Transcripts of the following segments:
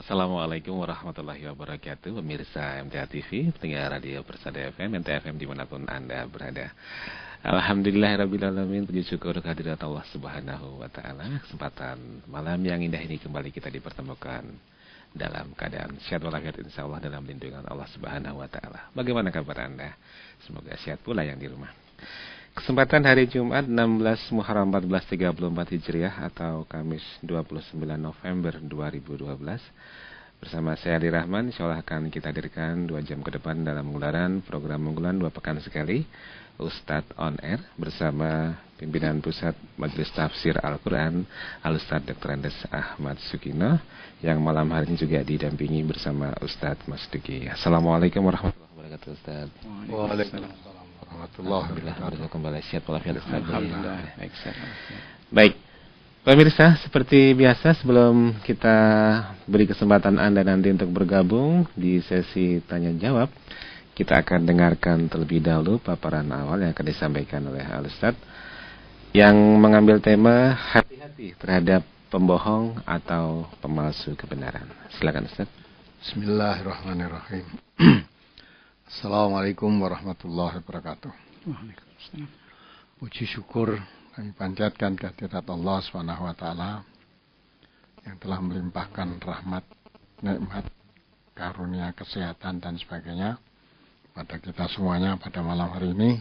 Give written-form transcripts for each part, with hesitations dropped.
Assalamualaikum warahmatullahi wabarakatuh. Pemirsa MTA TV, pendengar radio Persada FM, MTA FM dimanapun Anda berada. Alhamdulillahirrabbilalamin. Puji syukur kehadirat Allah Subhanahu wa ta'ala. Kesempatan malam yang indah ini kembali kita dipertemukan dalam keadaan sehat walafiat, insya Allah dalam lindungan Allah Subhanahu wa ta'ala. Bagaimana kabar Anda? Semoga sehat pula yang di rumah. Kesempatan hari Jumat 16 Muharram 1434 Hijriah atau Kamis 29 November 2012. Bersama saya Ali Rahman, insyaallah akan kita hadirkan 2 jam ke depan dalam gelaran program unggulan 2 pekan sekali, Ustadz On Air, bersama pimpinan Pusat Majelis Tafsir Al-Quran Al-Ustadz Dr. Andes Ahmad Sukino, yang malam hari ini juga didampingi bersama Ustadz Mas Duki. Assalamualaikum warahmatullahi wabarakatuh Ustadz. Waalaikumsalam. Alhamdulillah, kembali sehat walafiat. Alhamdulillah. Baik, pemirsa, seperti biasa sebelum kita beri kesempatan Anda nanti untuk bergabung di sesi tanya jawab, kita akan dengarkan terlebih dahulu paparan awal yang akan disampaikan oleh Al-Ustadz yang mengambil tema hati-hati terhadap pembohong atau pemalsu kebenaran. Silakan Ustadz. Bismillahirrahmanirrahim. Assalamualaikum warahmatullahi wabarakatuh. Waalaikumsalam. Puji syukur kami panjatkan kehadirat Allah Subhanahu wa taala yang telah melimpahkan rahmat, nikmat, karunia, kesehatan dan sebagainya pada kita semuanya pada malam hari ini,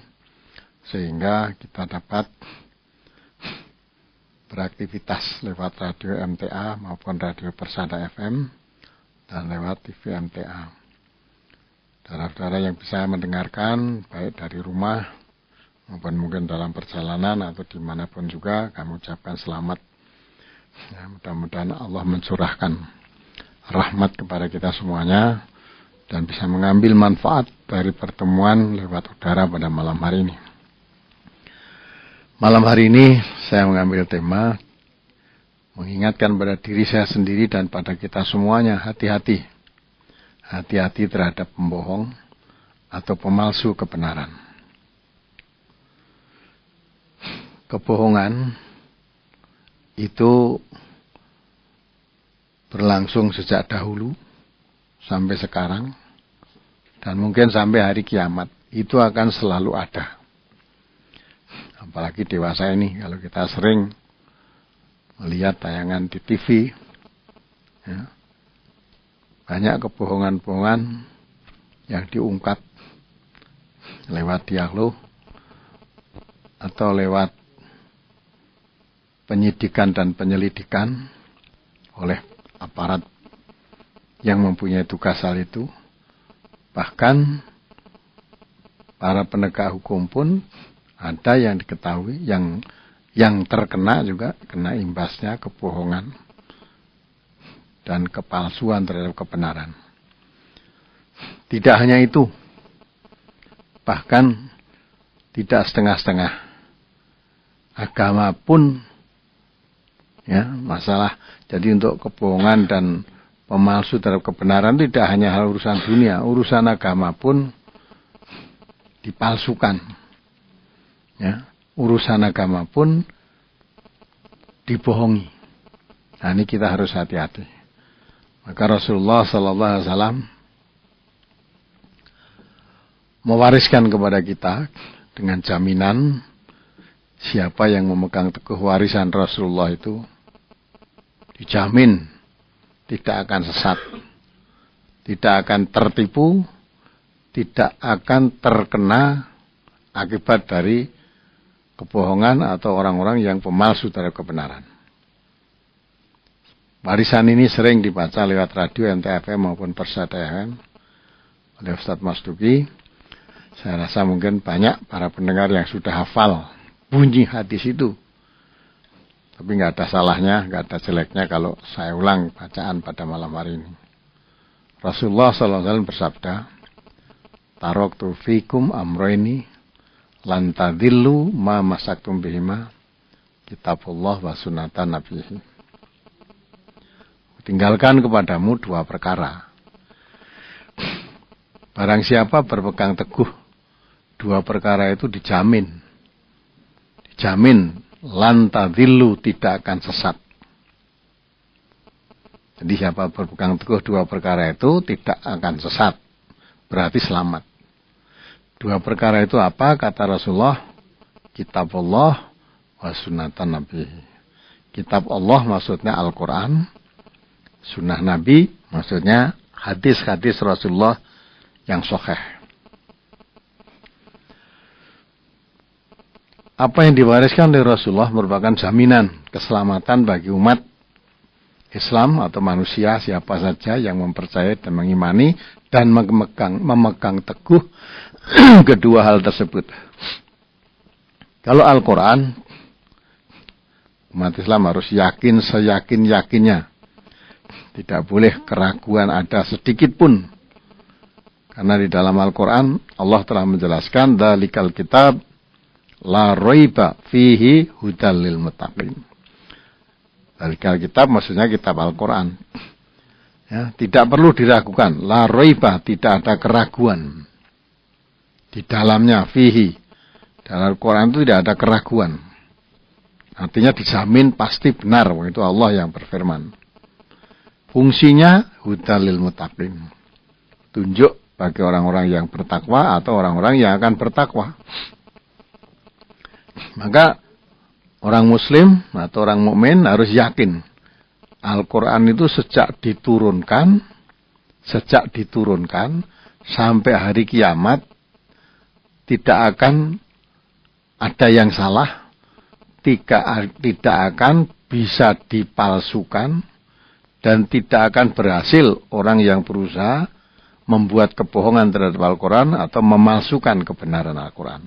sehingga kita dapat beraktivitas lewat radio MTA maupun radio Persada FM dan lewat TV MTA. Saudara-saudara yang bisa mendengarkan baik dari rumah maupun mungkin dalam perjalanan atau dimanapun juga, kami ucapkan selamat. Ya, mudah-mudahan Allah mencurahkan rahmat kepada kita semuanya dan bisa mengambil manfaat dari pertemuan lewat udara pada malam hari ini. Malam hari ini saya mengambil tema mengingatkan pada diri saya sendiri dan pada kita semuanya, hati-hati. Hati-hati terhadap pembohong atau pemalsu kebenaran. Kebohongan itu berlangsung sejak dahulu sampai sekarang dan mungkin sampai hari kiamat. Itu akan selalu ada. Apalagi dewasa ini, kalau kita sering melihat tayangan di TV, ya, banyak kebohongan-kebohongan yang diungkap lewat dialog atau lewat penyidikan dan penyelidikan oleh aparat yang mempunyai tugas hal itu. Bahkan para penegak hukum pun ada yang diketahui, yang terkena juga kena imbasnya kebohongan dan kepalsuan terhadap kebenaran. Tidak hanya itu, bahkan tidak setengah-setengah. Agama pun, ya, masalah. Jadi untuk kebohongan dan pemalsu terhadap kebenaran tidak hanya hal urusan dunia, urusan agama pun dipalsukan. Ya, urusan agama pun dibohongi. Nah, ini kita harus hati-hati. Maka Rasulullah SAW mewariskan kepada kita dengan jaminan siapa yang memegang teguh warisan Rasulullah itu dijamin tidak akan sesat, tidak akan tertipu, tidak akan terkena akibat dari kebohongan atau orang-orang yang pemalsu terhadap kebenaran. Warisan ini sering dibaca lewat radio MTFM maupun Persada FM oleh Ustadz Mas Duki. Saya rasa mungkin banyak para pendengar yang sudah hafal bunyi hadis itu. Tapi nggak ada salahnya, nggak ada jeleknya kalau saya ulang bacaan pada malam hari ini. Rasulullah SAW bersabda, "Taraktu fikum amroini lan tadillu ma masaktum bihima kitabullah wa sunnatan nabihi." Tinggalkan kepadamu 2 perkara. Barang siapa berpegang teguh 2 perkara itu dijamin. Dijamin lan tadillu, tidak akan sesat. Jadi siapa berpegang teguh dua perkara itu tidak akan sesat. Berarti selamat. Dua perkara itu apa? Kata Rasulullah, kitab Allah wa sunnatan Nabi. Kitab Allah maksudnya Al-Quran. Sunnah Nabi maksudnya hadis-hadis Rasulullah yang sahih. Apa yang diwariskan oleh Rasulullah merupakan jaminan keselamatan bagi umat Islam atau manusia siapa saja yang mempercayai dan mengimani dan memegang teguh kedua hal tersebut. Kalau Al-Quran, umat Islam harus yakin seyakin-yakinnya. Tidak boleh keraguan ada sedikit pun. Karena di dalam Al-Quran Allah telah menjelaskan dalikal kitab la raiba fihi hudal lil muttaqin. Dalikal kitab maksudnya kitab Al-Quran. Ya, tidak perlu diragukan. La raiba, tidak ada keraguan. Di dalamnya, fihi. Dalam Al-Quran itu tidak ada keraguan. Artinya dijamin pasti benar. Itu Allah yang berfirman. Fungsinya, hudalil muttaqin. Tunjuk bagi orang-orang yang bertakwa atau orang-orang yang akan bertakwa. Maka orang muslim atau orang mukmin harus yakin Al-Quran itu sejak diturunkan sampai hari kiamat tidak akan ada yang salah, tidak akan bisa dipalsukan dan tidak akan berhasil orang yang berusaha membuat kebohongan terhadap Al-Quran atau memalsukan kebenaran Al-Quran.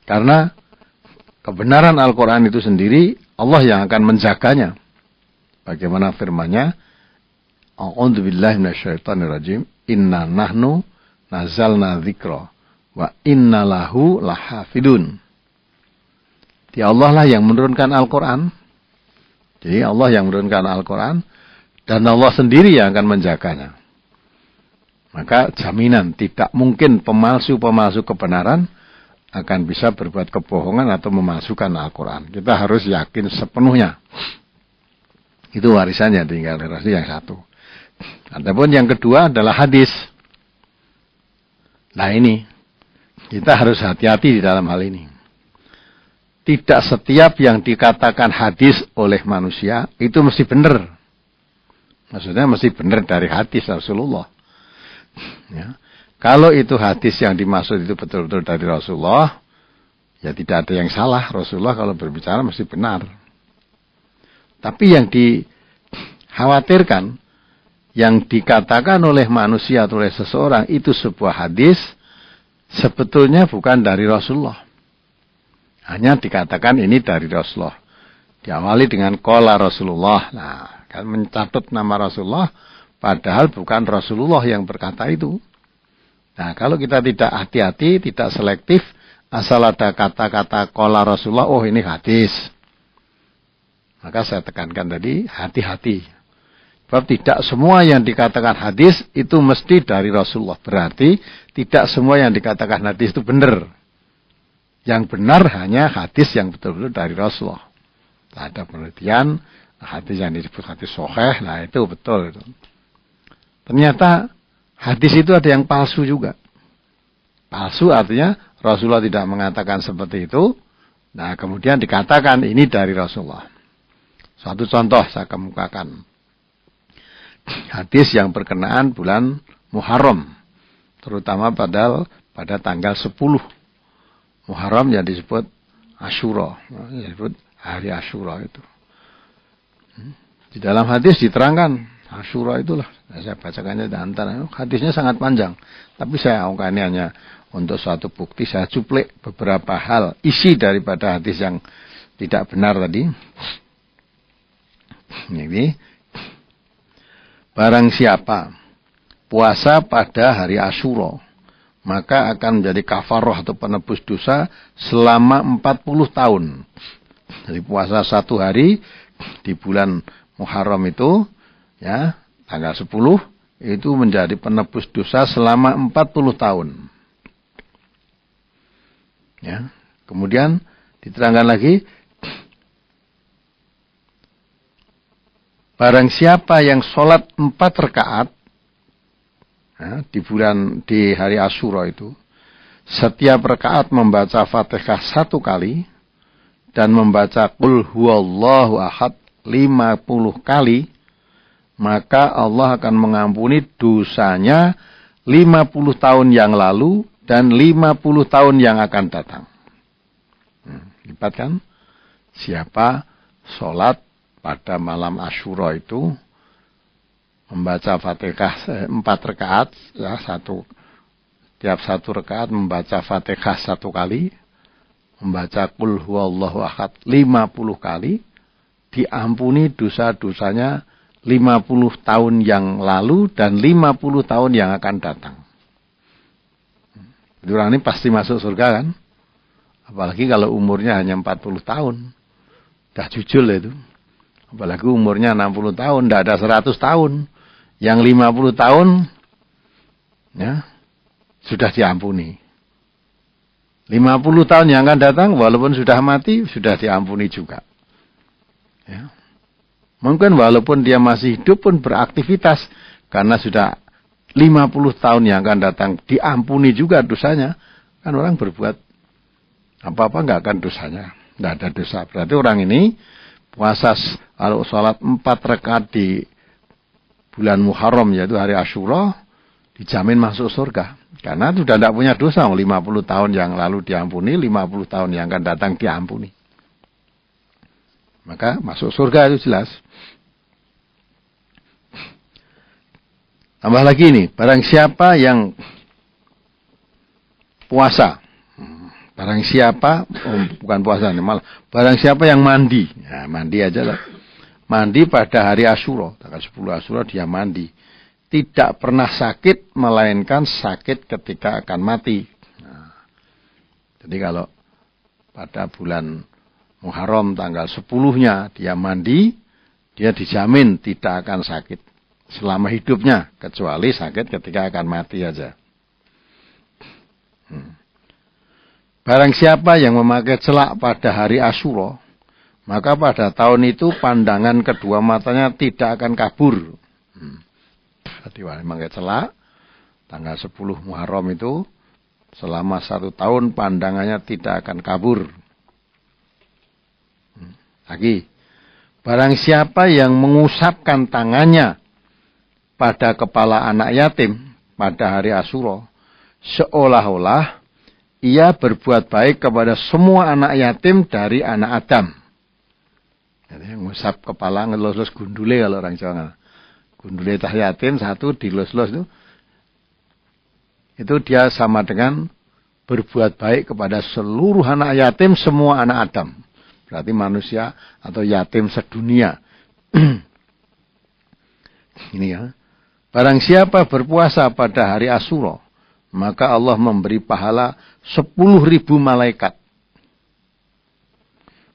Karena kebenaran Al-Quran itu sendiri, Allah yang akan menjaganya. Bagaimana firman-Nya? A'udzubillahi minasyaitonirrajim. Inna nahnu nazalna dzikra wa inna lahu lahafidun. Dia Allah lah yang menurunkan Al-Quran. Jadi Allah yang menurunkan Al-Quran. Dan Allah sendiri yang akan menjaganya. Maka jaminan tidak mungkin pemalsu-pemalsu kebenaran akan bisa berbuat kebohongan atau memalsukan Al-Quran. Kita harus yakin sepenuhnya. Itu warisannya tinggal generasi yang satu. Adapun yang kedua adalah hadis. Nah ini, kita harus hati-hati di dalam hal ini. Tidak setiap yang dikatakan hadis oleh manusia itu mesti benar. Maksudnya mesti benar dari hadis Rasulullah. Ya. Kalau itu hadis yang dimaksud itu betul-betul dari Rasulullah, ya tidak ada yang salah. Rasulullah kalau berbicara mesti benar. Tapi yang dikhawatirkan, yang dikatakan oleh manusia atau oleh seseorang itu sebuah hadis, sebetulnya bukan dari Rasulullah. Hanya dikatakan ini dari Rasulullah. Diawali dengan qala Rasulullah. Nah, kan mencatut nama Rasulullah, padahal bukan Rasulullah yang berkata itu. Nah, kalau kita tidak hati-hati, tidak selektif, asal ada kata-kata qala Rasulullah, oh ini hadis. Maka saya tekankan tadi, hati-hati. Sebab tidak semua yang dikatakan hadis itu mesti dari Rasulullah. Berarti tidak semua yang dikatakan hadis itu benar. Yang benar hanya hadis yang betul-betul dari Rasulullah. Ada penelitian, hadis yang disebut hadis sahih, nah itu betul. Ternyata hadis itu ada yang palsu juga. Palsu artinya Rasulullah tidak mengatakan seperti itu. Nah kemudian dikatakan ini dari Rasulullah. Suatu contoh saya kemukakan. Hadis yang berkenaan bulan Muharram. Terutama pada tanggal 10. Muharram yang disebut Asyura. Yang disebut hari Asyura itu. Di dalam hadis diterangkan. Asyura itulah. Saya bacakannya di antara. Hadisnya sangat panjang. Tapi saya ini hanya untuk suatu bukti. Saya cuplik beberapa hal. Isi daripada hadis yang tidak benar tadi. Ini. Barang siapa puasa pada hari Asyura, maka akan menjadi kafarah atau penebus dosa selama 40 tahun. Jadi puasa satu hari di bulan Muharram itu, ya, tanggal 10 itu menjadi penebus dosa selama 40 tahun. Ya. Kemudian diterangkan lagi barang siapa yang sholat 4 rakaat di hari Asyura itu, setiap rakaat membaca Fatihah 1 kali dan membaca Qul huwallahu ahad 50 kali, maka Allah akan mengampuni dosanya 50 tahun yang lalu dan 50 tahun yang akan datang. Lihat kan? Siapa sholat pada malam Asyura itu membaca Fatihah 4 rakaat, ya, tiap 1 rakaat membaca Fatihah 1 kali, membaca Qul huwallahu ahad 50 kali, diampuni dosa-dosanya 50 tahun yang lalu dan 50 tahun yang akan datang. Jadi orang ini pasti masuk surga kan? Apalagi kalau umurnya hanya 40 tahun. Dah jujul itu. Apalagi umurnya 60 tahun, tidak ada 100 tahun. Yang 50 tahun ya, sudah diampuni. 50 tahun yang akan datang, walaupun sudah mati, sudah diampuni juga. Ya. Mungkin walaupun dia masih hidup pun beraktivitas, karena sudah 50 tahun yang akan datang, diampuni juga dosanya. Kan orang berbuat apa-apa nggak akan dosanya. Nggak ada dosa. Berarti orang ini puasa, kalau sholat 4 rakaat di bulan Muharram, yaitu hari Asyura, dijamin masuk surga. Karena sudah tidak punya dosa, 50 tahun yang lalu diampuni, 50 tahun yang akan datang diampuni. Maka masuk surga itu jelas. Tambah lagi nih, barang siapa yang puasa, barang siapa, bukan puasa nih, malah barang siapa yang mandi, ya mandi aja lah. Mandi pada hari Asyura, tanggal 10 Asyura dia mandi. Tidak pernah sakit, melainkan sakit ketika akan mati. Nah, jadi kalau pada bulan Muharram tanggal 10-nya dia mandi, dia dijamin tidak akan sakit selama hidupnya, kecuali sakit ketika akan mati aja. Barang siapa yang memakai celak pada hari Asyura, maka pada tahun itu pandangan kedua matanya tidak akan kabur. Jadi memakai celak tanggal 10 Muharram itu selama 1 tahun pandangannya tidak akan kabur. Lagi, barang siapa yang mengusapkan tangannya pada kepala anak yatim pada hari Asyura, seolah-olah ia berbuat baik kepada semua anak yatim dari anak Adam. Jadi ngusap kepala, ngelus-lus gundule kalau orang Jawa. Gundule tah yatim satu dilus-lus itu dia sama dengan berbuat baik kepada seluruh anak yatim, semua anak Adam. Berarti manusia atau yatim sedunia. Ini ya. Barang siapa berpuasa pada hari Asyura, maka Allah memberi pahala 10.000 malaikat.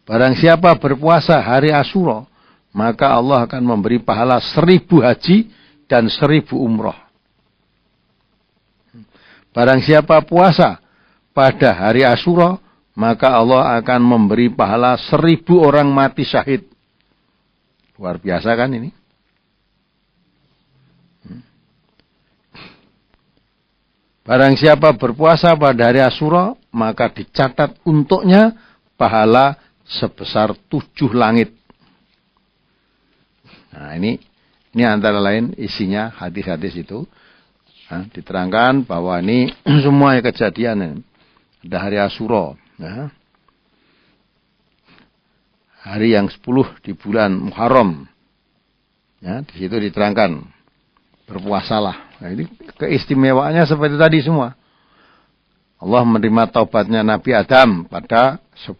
Barang siapa berpuasa hari Asyura, maka Allah akan memberi pahala 1.000 haji dan 1.000 umroh. Barang siapa puasa pada hari Asyura, maka Allah akan memberi pahala 1.000 orang mati syahid. Luar biasa kan ini? Barang siapa berpuasa pada hari Asyura, maka dicatat untuknya pahala sebesar 7 langit. Nah ini antara lain isinya hadis-hadis itu. Nah, diterangkan bahwa ini semua kejadian ada hari Asyura. Nah, hari yang 10 di bulan Muharram. Ya, di situ diterangkan berpuasalah. Nah, ini keistimewaannya seperti tadi semua. Allah menerima taubatnya Nabi Adam pada 10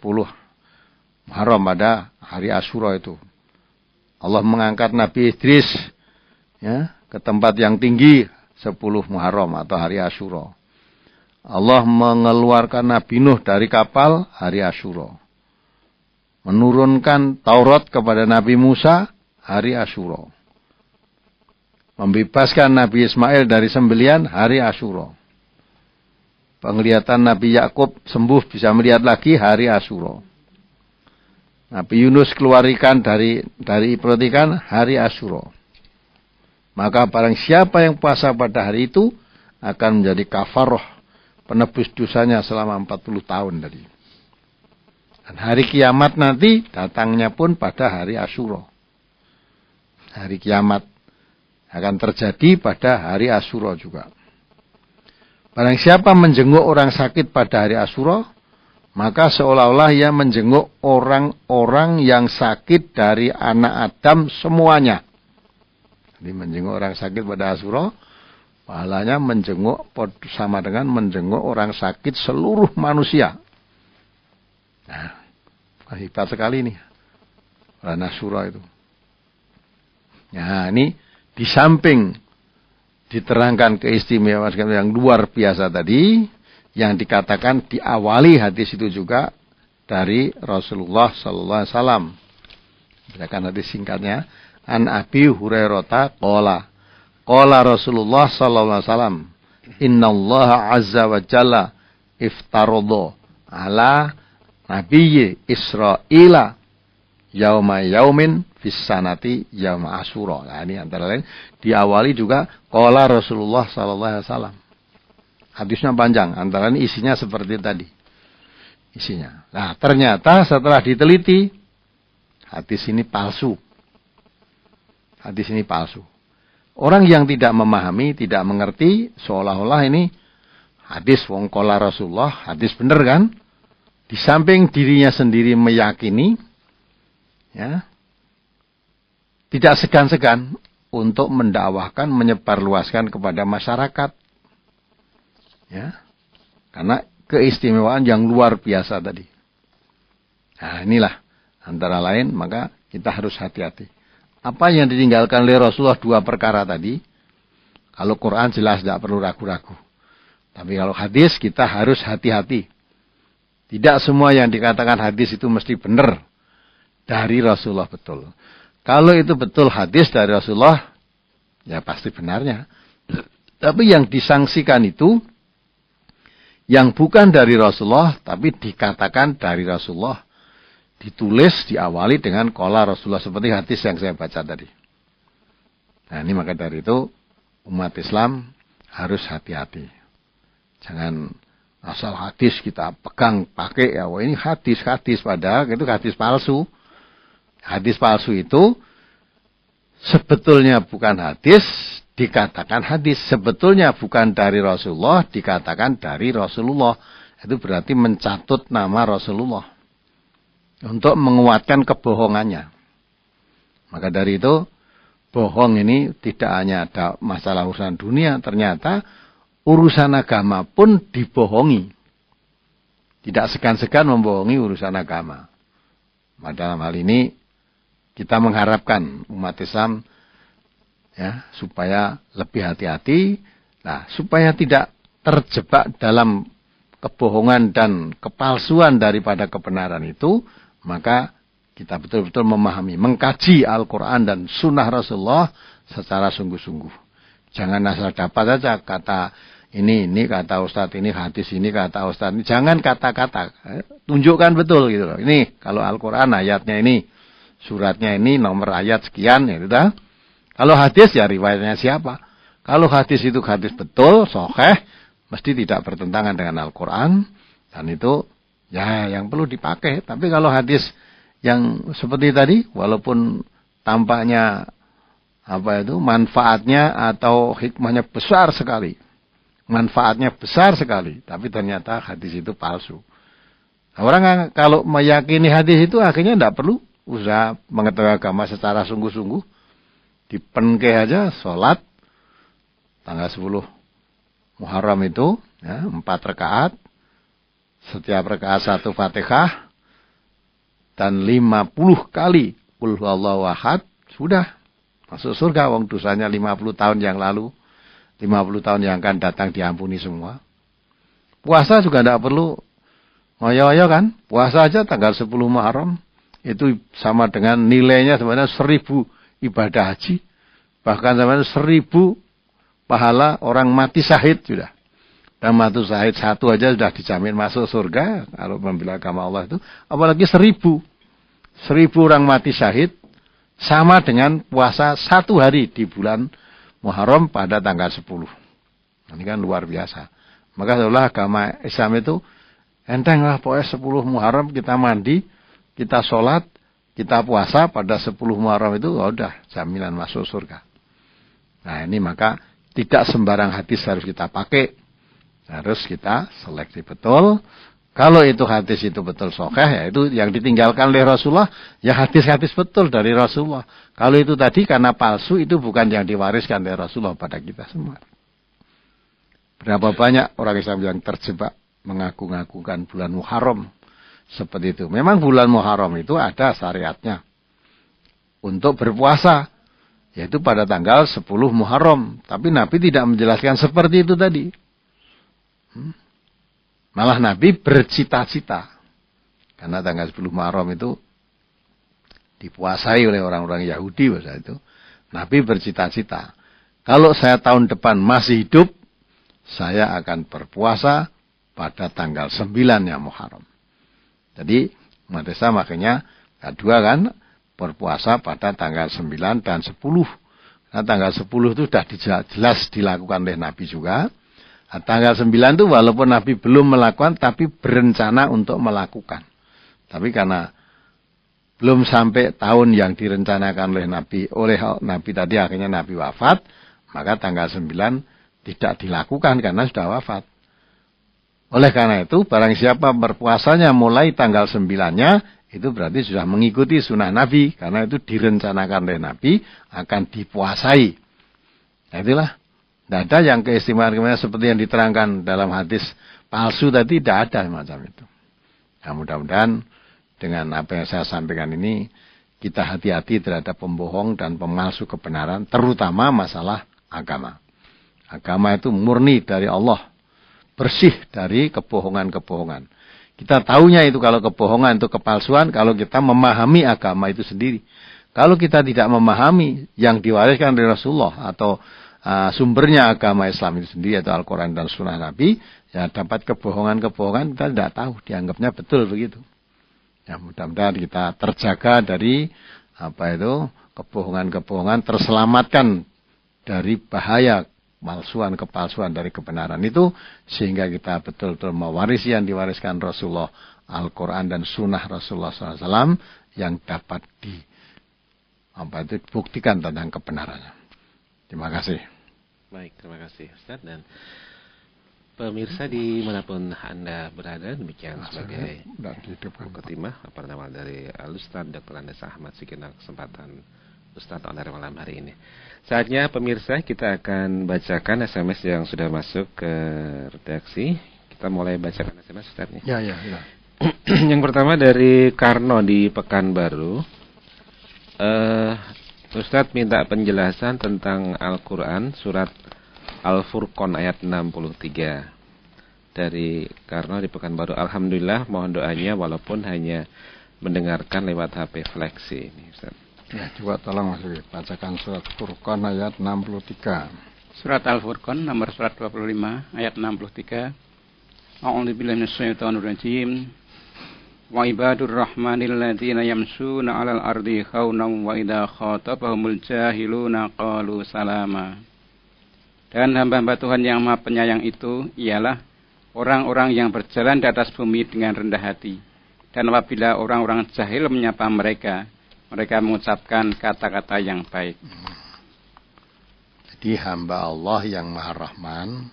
Muharram pada hari Asyura itu. Allah mengangkat Nabi Idris ya, ke tempat yang tinggi 10 Muharram atau hari Asyura. Allah mengeluarkan Nabi Nuh dari kapal hari Asyura. Menurunkan Taurat kepada Nabi Musa hari Asyura. Membebaskan Nabi Ismail dari sembelihan hari Asyura. Penglihatan Nabi Yakub sembuh bisa melihat lagi hari Asyura. Nabi Yunus keluar ikan dari perut ikan hari Asyura. Maka barang siapa yang puasa pada hari itu akan menjadi kafaroh, penebus dosanya selama 40 tahun tadi. Dan hari kiamat nanti datangnya pun pada hari Asyura. Hari kiamat akan terjadi pada hari Asyura juga. Barang siapa menjenguk orang sakit pada hari Asyura, maka seolah-olah ia menjenguk orang-orang yang sakit dari anak Adam semuanya. Jadi menjenguk orang sakit pada Asyura, pahalanya menjenguk sama dengan menjenguk orang sakit seluruh manusia. Nah, hebat sekali nih orang Asyura itu. Nah, ini di samping diterangkan keistimewaan yang luar biasa tadi, yang dikatakan diawali hadis itu juga dari Rasulullah sallallahu alaihi wasallam. Berdasarkan hadis singkatnya, An Abi Hurairah qala Rasulullah sallallahu alaihi wasallam, innallaha azza wa jalla iftaradha ala nabiyyi Israila yaumin fis sanati yaum Asyura. Nah, ini antara lain diawali juga qala Rasulullah sallallahu alaihi wasallam. Hadisnya panjang, antara lain isinya seperti tadi. Isinya. Nah, ternyata setelah diteliti hadis ini palsu. Hadis ini palsu. Orang yang tidak memahami, tidak mengerti, seolah-olah ini hadis wong qala Rasulullah, hadis benar kan? Di samping dirinya sendiri meyakini, ya, tidak segan-segan untuk mendakwahkan, menyebarluaskan kepada masyarakat. Ya, karena keistimewaan yang luar biasa tadi. Nah, inilah antara lain, maka kita harus hati-hati. Apa yang ditinggalkan oleh Rasulullah 2 perkara tadi, kalau Quran jelas tidak perlu ragu-ragu. Tapi kalau hadis kita harus hati-hati. Tidak semua yang dikatakan hadis itu mesti benar dari Rasulullah betul. Kalau itu betul hadis dari Rasulullah, ya pasti benarnya. Tapi yang disangsikan itu, yang bukan dari Rasulullah, tapi dikatakan dari Rasulullah. Ditulis, diawali dengan qala Rasulullah, seperti hadis yang saya baca tadi. Nah, ini maka dari itu, umat Islam harus hati-hati. Jangan asal hadis kita pegang, pakai, ya wah ini hadis, padahal itu hadis palsu. Hadis palsu itu sebetulnya bukan hadis, dikatakan hadis. Sebetulnya bukan dari Rasulullah, dikatakan dari Rasulullah. Itu berarti mencatut nama Rasulullah untuk menguatkan kebohongannya. Maka dari itu, bohong ini tidak hanya ada masalah urusan dunia, ternyata urusan agama pun dibohongi. Tidak segan-segan membohongi urusan agama. Dalam hal ini, kita mengharapkan umat Islam ya supaya lebih hati-hati, nah supaya tidak terjebak dalam kebohongan dan kepalsuan daripada kebenaran itu, maka kita betul-betul memahami, mengkaji Al-Quran dan Sunnah Rasulullah secara sungguh-sungguh. Jangan asal dapat saja kata ini kata Ustadz, ini hadis, ini kata Ustadz. Ini jangan kata-kata, tunjukkan betul gitu loh. Ini kalau Al-Quran ayatnya ini, suratnya ini, nomor ayat sekian, ya sudah. Kalau hadis ya riwayatnya siapa. Kalau hadis itu hadis betul, sahih, mesti tidak bertentangan dengan Al-Quran, dan itu ya yang perlu dipakai. Tapi kalau hadis yang seperti tadi, walaupun tampaknya manfaatnya atau hikmahnya besar sekali, tapi ternyata hadis itu palsu. Nah, orang kalau meyakini hadis itu akhirnya tidak perlu usaha mengetahui agama secara sungguh-sungguh. Dipenke aja sholat tanggal 10 Muharram itu ya, 4 rakaat, setiap rakaat 1 Fatihah dan 50 kali qul huwallahu ahad, sudah masuk surga. Wong dosanya 50 tahun yang lalu, 50 tahun yang akan datang diampuni semua. Puasa juga tidak perlu ngoyo-ngoyo kan, puasa aja tanggal 10 Muharram itu sama dengan nilainya sebenarnya 1000 ibadah haji, bahkan sebenarnya 1000 pahala orang mati syahid sudah. Dan mati syahid 1 aja sudah dijamin masuk surga kalau membela agama Allah itu, apalagi 1000. 1000 orang mati syahid sama dengan puasa 1 hari di bulan Muharram pada tanggal 10. Ini kan luar biasa. Maka seolah agama Islam itu enteng lah, pokoknya 10 Muharram kita mandi, kita sholat, kita puasa pada 10 Muharram itu udah jaminan masuk surga. Nah ini maka tidak sembarang hadis harus kita pakai. Harus kita seleksi betul. Kalau itu hadis itu betul sahih, ya itu yang ditinggalkan oleh Rasulullah, ya hadis-hadis betul dari Rasulullah. Kalau itu tadi karena palsu, itu bukan yang diwariskan dari Rasulullah pada kita semua. Berapa banyak orang Islam yang terjebak mengagung-agungkan bulan Muharram seperti itu. Memang bulan Muharram itu ada syariatnya untuk berpuasa, yaitu pada tanggal 10 Muharram. Tapi Nabi tidak menjelaskan seperti itu tadi. Malah Nabi bercita-cita. Karena tanggal 10 Muharram itu dipuasai oleh orang-orang Yahudi masa itu. Nabi bercita-cita. Kalau saya tahun depan masih hidup, saya akan berpuasa pada tanggal 9-nya Muharram. Jadi umat Islam makanya kedua kan berpuasa pada tanggal 9 dan 10. Nah tanggal 10 itu sudah jelas dilakukan oleh Nabi juga. Nah, tanggal 9 itu walaupun Nabi belum melakukan, tapi berencana untuk melakukan. Tapi karena belum sampai tahun yang direncanakan oleh Nabi tadi, akhirnya Nabi wafat, maka tanggal 9 tidak dilakukan karena sudah wafat. Oleh karena itu, barang siapa berpuasanya mulai tanggal 9-nya, itu berarti sudah mengikuti sunnah Nabi, karena itu direncanakan oleh Nabi akan dipuasai. Nah itulah. Tidak ada yang keistimewaan seperti yang diterangkan dalam hadis palsu tadi, tidak ada macam itu. Nah, mudah-mudahan dengan apa yang saya sampaikan ini, kita hati-hati terhadap pembohong dan pemalsu kebenaran, terutama masalah agama. Agama itu murni dari Allah, bersih dari kebohongan-kebohongan. Kita tahunya itu kalau kebohongan itu kepalsuan, kalau kita memahami agama itu sendiri. Kalau kita tidak memahami yang diwariskan dari Rasulullah atau sumbernya agama Islam itu sendiri atau Al-Quran dan Sunnah Nabi, ya dapat kebohongan-kebohongan kita tidak tahu, dianggapnya betul begitu. Ya mudah-mudahan kita terjaga dari kebohongan-kebohongan, terselamatkan dari bahaya kepalsuan dari kebenaran itu, sehingga kita betul-betul mewarisi yang diwariskan Rasulullah, Al-Quran dan Sunnah Rasulullah SAW yang dapat dibuktikan tentang kebenarannya. Terima kasih. Baik, terima kasih Ustaz. Dan pemirsa dimanapun Anda berada, demikian sebagai mukadimah pertama dari Al-Ustaz Dr. Andes Ahmad Sikina, kesempatan Ustaz Onar malam hari ini. Saatnya pemirsa kita akan bacakan SMS yang sudah masuk ke redaksi. Kita mulai bacakan SMS Ustaz nih. Ya. Yang pertama dari Karno di Pekanbaru. Ustadz minta penjelasan tentang Al-Quran surat Al-Furqan ayat 63 dari Karno di Pekanbaru. Alhamdulillah, mohon doanya walaupun hanya mendengarkan lewat HP Flexi ini, Ustaz. Ya, coba tolong Mas Ugi, bacakan surat Furqan ayat 63. Surat Al-Furqan nomor surat 25 ayat 63. A'udzubillahi minasyaitonir rajim. Wa ibadur rahmanil ladzina yamshuna 'alal ardi khawnan wa idza khatabahumul jahiluna qalu salama. Dan hamba-hamba Tuhan yang Maha Penyayang itu ialah orang-orang yang berjalan di atas bumi dengan rendah hati. Dan apabila orang-orang jahil menyapa mereka, mereka mengucapkan kata-kata yang baik. Jadi hamba Allah yang Maha Rahman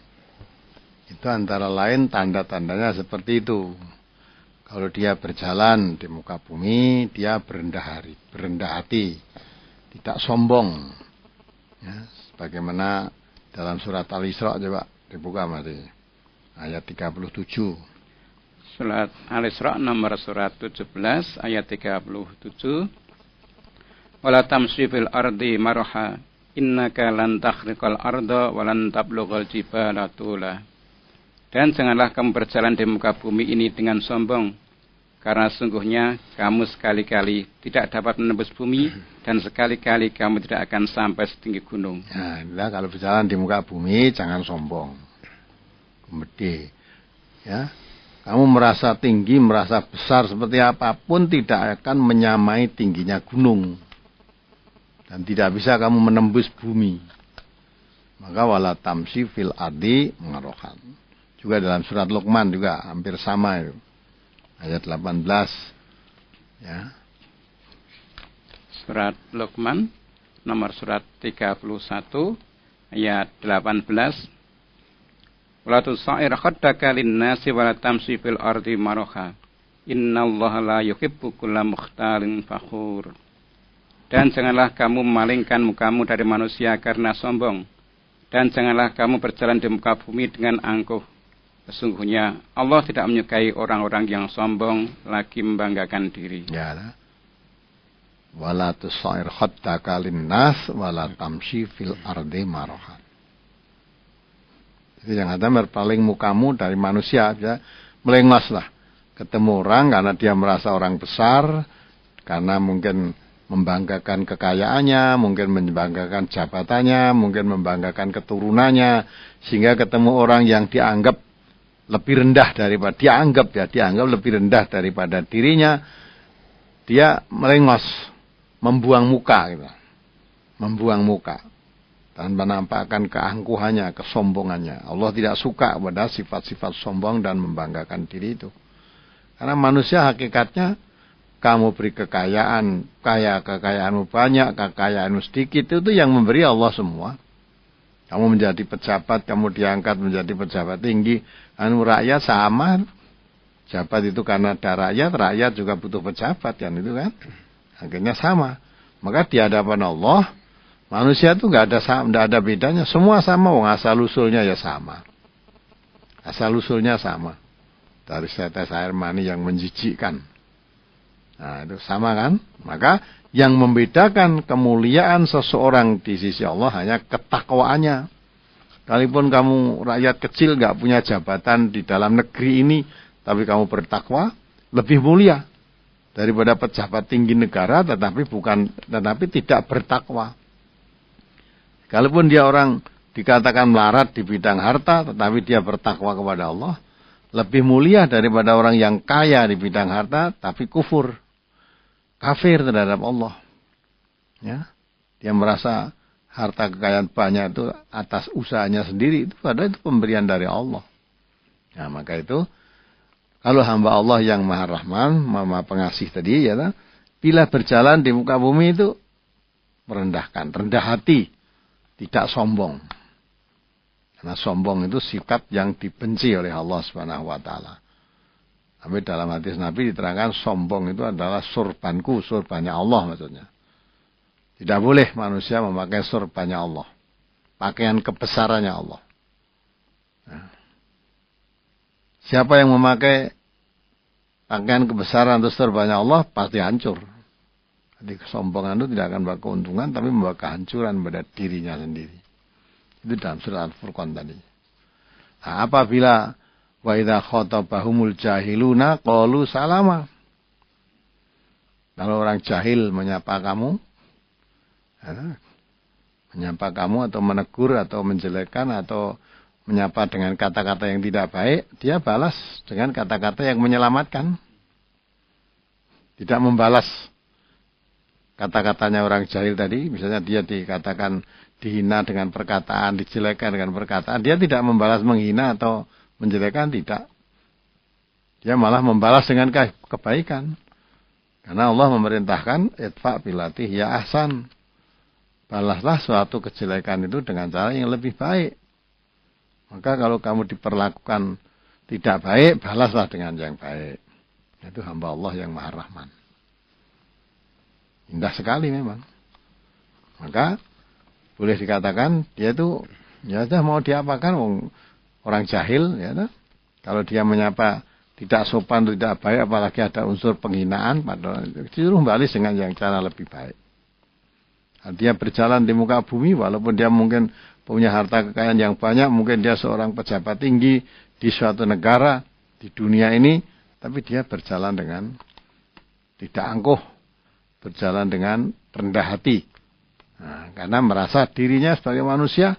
itu antara lain tanda-tandanya seperti itu. Kalau dia berjalan di muka bumi, dia berendah hati, tidak sombong. Ya, sebagaimana dalam surat Al-Isra, coba dibuka mari, ayat 37. Surat Al-Isra nomor surat 17 ayat 37. Wala tamshi fil ardi marha, innaka lan takhriqal arda wa lan tablughal jibala tula. Dan janganlah kamu berjalan di muka bumi ini dengan sombong, karena sungguhnya kamu sekali-kali tidak dapat menembus bumi, dan sekali-kali kamu tidak akan sampai setinggi gunung. Nah, kalau berjalan di muka bumi jangan sombong, gede, ya. Kamu merasa tinggi, merasa besar seperti apapun tidak akan menyamai tingginya gunung. Dan tidak bisa kamu menembus bumi. Maka wala tamsi fil ardi marohan. Juga dalam surat Luqman juga hampir sama itu. Ayat 18. Ya. Surat Luqman nomor surat 31 ayat 18. Wala tusair khaddaka lin-nasi wala tamsi fil ardi maroha. Innallaha la yuhibbu kulla mukhtalin fakhur. Dan janganlah kamu memalingkan mukamu dari manusia karena sombong. Dan janganlah kamu berjalan di muka bumi dengan angkuh. Sesungguhnya Allah tidak menyukai orang-orang yang sombong lagi membanggakan diri. Ya. Wala tusair khaddaka lin-nas wala tamsi fil ardi maroha. Jadi yang ada berpaling mukamu dari manusia, ya, melengoslah. Ketemu orang karena dia merasa orang besar, karena mungkin membanggakan kekayaannya, mungkin membanggakan jabatannya, mungkin membanggakan keturunannya, sehingga ketemu orang yang dianggap lebih rendah daripada dianggap lebih rendah daripada dirinya, dia melengos, membuang muka, gitu. Membuang muka. Dan menampakkan keangkuhannya, kesombongannya. Allah tidak suka pada sifat-sifat sombong dan membanggakan diri itu. Karena manusia hakikatnya, kamu beri kekayaan, kekayaanmu banyak, kekayaanmu sedikit, itu yang memberi Allah semua. Kamu menjadi pejabat, kamu diangkat menjadi pejabat tinggi. Rakyat sama. Jabat itu karena ada rakyat, rakyat juga butuh pejabat, kan itu kan. Akhirnya sama. Maka di hadapan Allah, manusia itu nggak ada bedanya, semua sama, wong asal usulnya ya sama. Asal usulnya sama. Dari setes air mani yang menjijikkan. Nah, itu sama kan? Maka yang membedakan kemuliaan seseorang di sisi Allah hanya ketakwaannya. Kalaupun kamu rakyat kecil nggak punya jabatan di dalam negeri ini, tapi kamu bertakwa, lebih mulia daripada pejabat tinggi negara tetapi tidak bertakwa. Kalaupun dia orang dikatakan melarat di bidang harta, tetapi dia bertakwa kepada Allah, lebih mulia daripada orang yang kaya di bidang harta, tapi kafir terhadap Allah. Ya, dia merasa harta kekayaan banyak itu atas usahanya sendiri, itu padahal itu pemberian dari Allah. Nah, maka itu kalau hamba Allah yang Maha Rahman, Maha Pengasih tadi, ya, bila berjalan di muka bumi itu merendahkan, rendah hati. Tidak sombong. Karena sombong itu sifat yang dibenci oleh Allah Subhanahu wa taala. Tapi dalam hadis Nabi diterangkan sombong itu adalah surbanku, surbannya Allah maksudnya. Tidak boleh manusia memakai surbannya Allah. Pakaian kebesarannya Allah. Nah. Siapa yang memakai pakaian kebesaran atau surbannya Allah pasti hancur. Jadi kesombongan itu tidak akan membawa keuntungan, tapi membawa kehancuran pada dirinya sendiri. Itu dalam surat Al-Furqan tadi. Nah, apabila wa idza khatabahumul jahiluna qalu salama. Kalau orang jahil menyapa kamu, atau menegur atau menjelekkan atau menyapa dengan kata-kata yang tidak baik, dia balas dengan kata-kata yang menyelamatkan. Tidak membalas kata-katanya orang jahil tadi, misalnya dia dikatakan dihina dengan perkataan, dijelekan dengan perkataan, dia tidak membalas menghina atau menjelekan, tidak. Dia malah membalas dengan kebaikan. Karena Allah memerintahkan idfa bilati ya ahsan. Balaslah suatu kejelekan itu dengan cara yang lebih baik. Maka kalau kamu diperlakukan tidak baik, balaslah dengan yang baik. Itu hamba Allah yang Maha Rahman. Indah sekali memang. Maka boleh dikatakan dia itu ya sudah mau diapakan orang jahil, ya dah. Kalau dia menyapa tidak sopan, tidak baik, apalagi ada unsur penghinaan, padahal justru balas dengan yang cara lebih baik. Dia berjalan di muka bumi, walaupun dia mungkin punya harta kekayaan yang banyak, mungkin dia seorang pejabat tinggi di suatu negara di dunia ini, tapi dia berjalan dengan tidak angkuh, berjalan dengan rendah hati. Nah, karena merasa dirinya sebagai manusia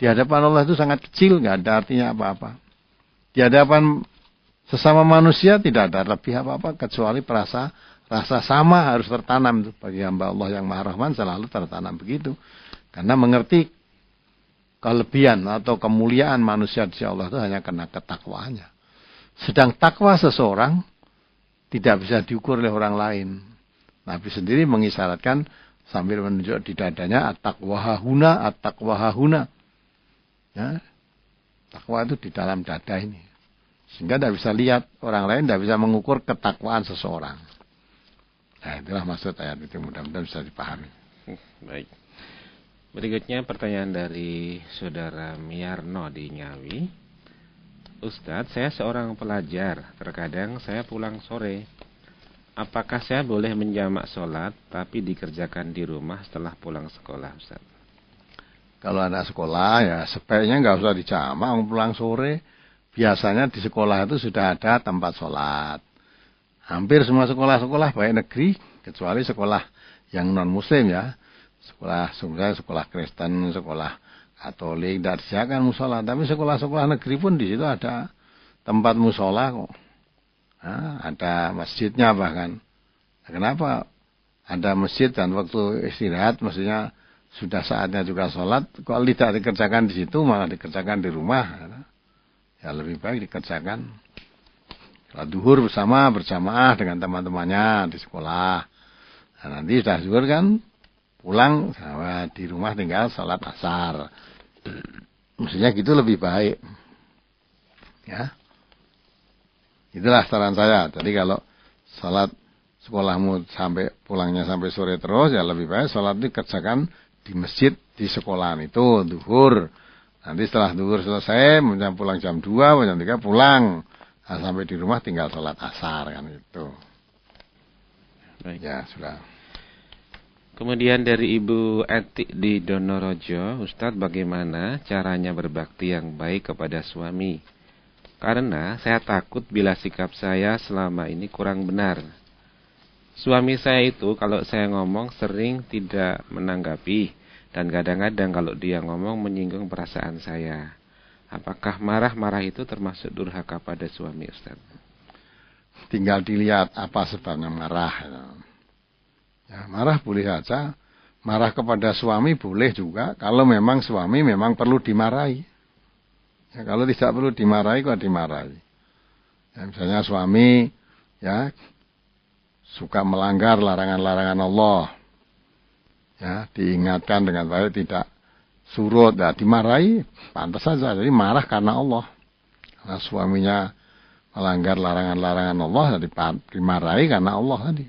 di hadapan Allah itu sangat kecil, nggak ada artinya apa-apa. Di hadapan Sesama manusia tidak ada lebih apa-apa kecuali rasa sama harus tertanam. Bagi hamba Allah yang Maha Rahman selalu tertanam begitu. Karena mengerti kelebihan atau kemuliaan manusia di sisi Allah itu hanya karena ketakwaannya. Sedang takwa seseorang tidak bisa diukur oleh orang lain. Nabi sendiri mengisyaratkan sambil menunjuk di dadanya at-taqwa hahuna, at-taqwa hahuna. Ya, takwa itu di dalam dada ini. Sehingga tidak bisa lihat orang lain, tidak bisa mengukur ketakwaan seseorang. Nah, itulah maksud ayat itu, mudah-mudahan bisa dipahami. Baik. Berikutnya pertanyaan dari saudara Miarno di Ngawi. Ustadz, saya seorang pelajar. Terkadang saya pulang sore. Apakah saya boleh menjamak sholat tapi dikerjakan di rumah setelah pulang sekolah, Ustadz? Kalau anak sekolah ya sebaiknya nggak usah dijamak, pulang sore. Biasanya di sekolah itu sudah ada tempat sholat. Hampir semua sekolah-sekolah baik negeri, kecuali sekolah yang non-muslim ya. Sekolah Kristen, sekolah Katolik, tidak disediakan musola. Tapi sekolah-sekolah negeri pun di situ ada tempat musola kok. Nah, ada masjidnya bahkan. Nah, kenapa ada masjid dan waktu istirahat, maksudnya sudah saatnya juga sholat, kok tidak dikerjakan di situ, malah dikerjakan di rumah. Ya lebih baik dikerjakan. Kalau duhur berjamaah dengan teman-temannya di sekolah. Nah, nanti sudah duhur kan, pulang di rumah tinggal sholat asar. Maksudnya gitu lebih baik. Ya. Itulah saran saya. Jadi kalau sholat sekolahmu pulangnya sampai sore terus, ya lebih baik sholat itu kerjakan di masjid di sekolahan itu, duhur. Nanti setelah duhur selesai, pulang jam 2, jam 3 pulang. Nah, sampai di rumah tinggal sholat asar kan itu. Baik. Ya, sudah. Kemudian dari Ibu Etik di Donorojo, Ustadz, bagaimana caranya berbakti yang baik kepada suami? Karena saya takut bila sikap saya selama ini kurang benar. Suami saya itu kalau saya ngomong sering tidak menanggapi. Dan kadang-kadang kalau dia ngomong menyinggung perasaan saya. Apakah marah-marah itu termasuk durhaka pada suami, Ustaz? Tinggal dilihat apa sebabnya marah. Ya, marah boleh saja. Marah kepada suami boleh juga. Kalau memang suami memang perlu dimarahi. Ya, kalau tidak perlu dimarahi, kok dimarahi. Ya, misalnya suami ya suka melanggar larangan-larangan Allah. Ya, diingatkan dengan baik, tidak surut, ya, dimarahi, pantas saja. Jadi marah karena Allah. Karena suaminya melanggar larangan-larangan Allah, jadi dimarahi karena Allah tadi.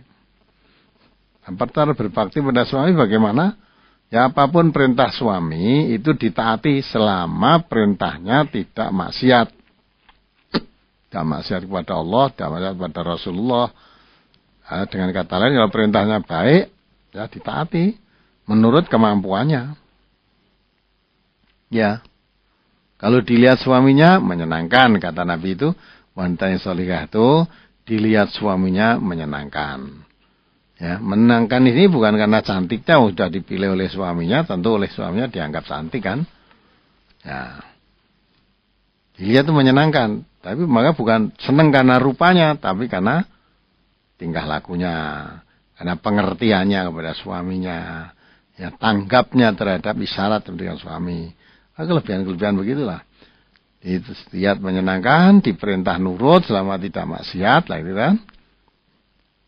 Dan perkara berbakti pada suami bagaimana? Ya, apapun perintah suami itu ditaati selama perintahnya tidak maksiat. Tidak maksiat kepada Allah, tidak maksiat kepada Rasulullah. Nah, dengan kata lain, kalau perintahnya baik, ya ditaati menurut kemampuannya. Ya. Kalau dilihat suaminya menyenangkan, kata Nabi itu, wanita yang sholihah itu dilihat suaminya menyenangkan. Ya, menyenangkan ini bukan karena cantiknya sudah dipilih oleh suaminya, tentu oleh suaminya dianggap cantik kan. Ya. Dilihat itu menyenangkan, tapi maka bukan senang karena rupanya, tapi karena tingkah lakunya, karena pengertiannya kepada suaminya. Ya, tanggapnya terhadap isyarat dengan suami. Kelebihan-kelebihan begitulah. Itu lihat menyenangkan, diperintah nurut selama tidak maksiat, lah itu kan.